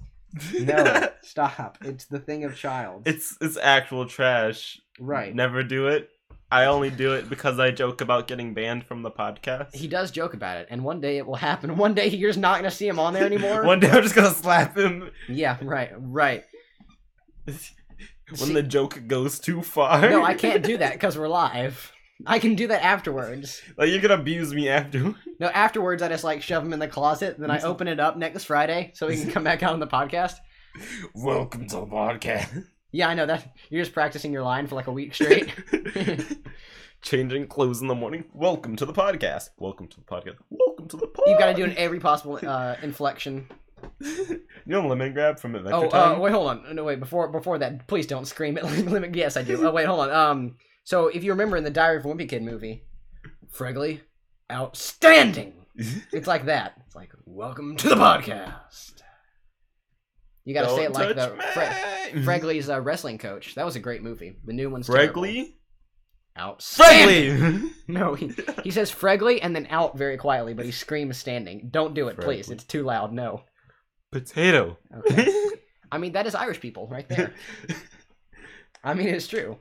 stop. It's the thing of child. It's actual trash. Right. Never do it. I only do it because I joke about getting banned from the podcast. He does joke about it, and one day it will happen. One day you're just not going to see him on there anymore. One day I'm just going to slap him. Yeah, right. When the joke goes too far. No, I can't do that because we're live. I can do that afterwards. Like, you can abuse me afterwards. No, afterwards I just like shove him in the closet, then I open it up next Friday so he can come back out on the podcast. Welcome to the podcast. Yeah, I know that. You're just practicing your line for like a week straight. Changing clothes in the morning. Welcome to the podcast. Welcome to the podcast. Welcome to the podcast. You've got to do it in every possible inflection. You know Lemon Grab from Adventure Time? Wait, hold on. No, wait, before that, please don't scream it. Yes, I do. Oh, wait, hold on. So, if you remember in the Diary of a Wimpy Kid movie, Fregley, outstanding! It's like that. It's like, welcome to the podcast. You gotta say it like the Fregley's wrestling coach. That was a great movie. The new one's Fregley? Outstanding! Fregley! No, he says Fregley and then out very quietly, but he screams standing. Don't do it, please. It's too loud. No. Potato. Okay. I mean, that is Irish people right there. I mean, it's true.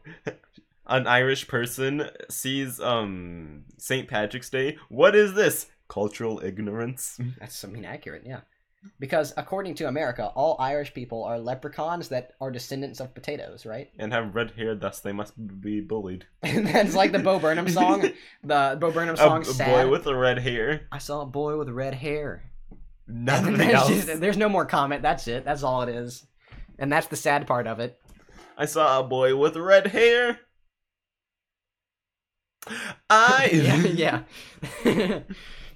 An Irish person sees St. Patrick's Day. What is this? Cultural ignorance. That's, accurate, yeah. Because according to America, all Irish people are leprechauns that are descendants of potatoes, right? And have red hair, thus they must be bullied. And that's like the Bo Burnham song. The Bo Burnham song, Sad. A boy with a red hair. I saw a boy with red hair. Nothing else. There's no more comment. That's it. That's all it is. And that's the sad part of it. I saw a boy with red hair. Yeah.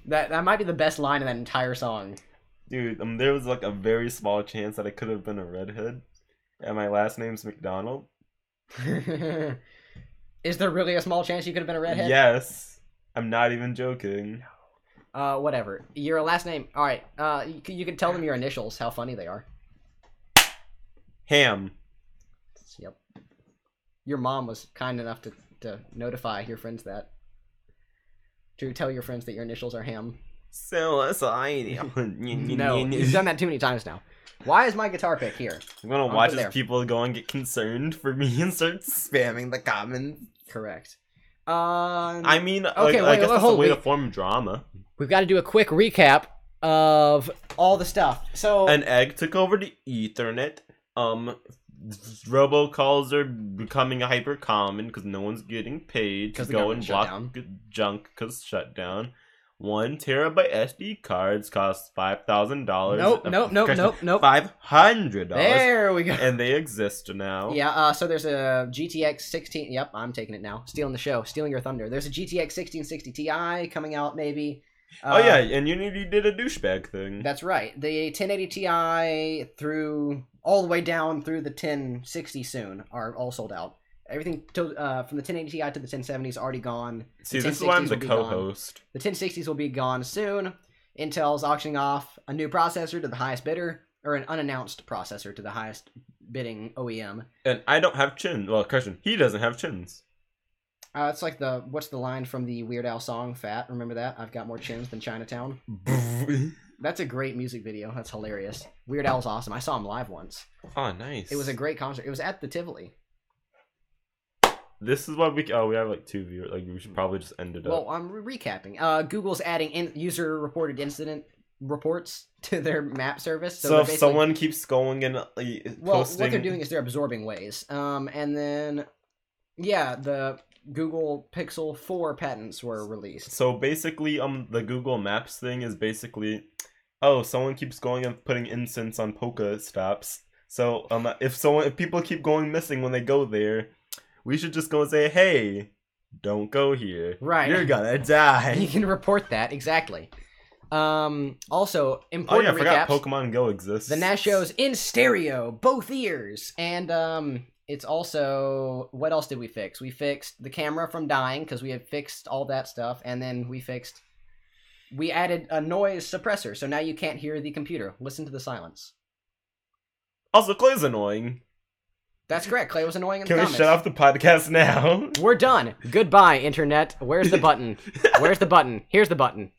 That might be the best line in that entire song. Dude, there was like a very small chance that I could have been a redhead. And my last name's McDonald. Is there really a small chance you could have been a redhead? Yes. I'm not even joking. Whatever. Your last name. Alright, you can tell them your initials, how funny they are. Ham. Yep. Your mom was kind enough to notify your friends that. To tell your friends that your initials are Ham. So I No, you've done that too many times now. Why is my guitar pick here? I'm gonna watch as people go and get concerned for me and start spamming the comments. Correct. I mean, okay, I guess that's a way to form drama. We've got to do a quick recap of all the stuff. So an egg took over the Ethernet. Robocalls are becoming hyper common because no one's getting paid to go and block junk because shutdown. 1 terabyte SD cards cost $5,000. Nope. $500. There we go. And they exist now. Yeah. So there's a GTX 16. Yep, I'm taking it now. Stealing the show. Stealing your thunder. There's a GTX 1660 Ti coming out maybe. Oh yeah, and Unity did a douchebag thing. That's right. The 1080 Ti through all the way down through the 1060 soon are all sold out. Everything from the 1080 Ti to the 1070 is already gone. See, this is why I'm the co-host. The 1060s will be gone soon. Intel's auctioning off a new processor to the highest bidder, or an unannounced processor to the highest bidding OEM. And I don't have chins. Well, question, he doesn't have chins. It's like what's the line from the Weird Al song, Fat? Remember that? I've got more chins than Chinatown. That's a great music video. That's hilarious. Weird Al's awesome. I saw him live once. Oh, nice. It was a great concert. It was at the Tivoli. This is what we have like 2 viewers. Like we should probably just end it up. Well, I'm recapping. Google's adding user-reported incident reports to their map service. So if someone keeps going and posting... what they're doing is they're absorbing Waze. And then, yeah, the Google Pixel 4 patents were released. So basically, the Google Maps thing is basically, someone keeps going and putting incense on Poké stops. So if people keep going missing when they go there, we should just go and say, hey, don't go here. Right. You're gonna die. You can report that, exactly. Also, important recaps. I forgot Pokemon Go exists. The NAS show's in stereo, both ears. And, it's also, what else did we fix? We fixed the camera from dying, because we had fixed all that stuff. And then we added a noise suppressor, so now you can't hear the computer. Listen to the silence. Also, Clay's annoying. That's correct. Clay was annoying in the comments. Can we shut off the podcast now? We're done. Goodbye, Internet. Where's the button? Where's the button? Here's the button.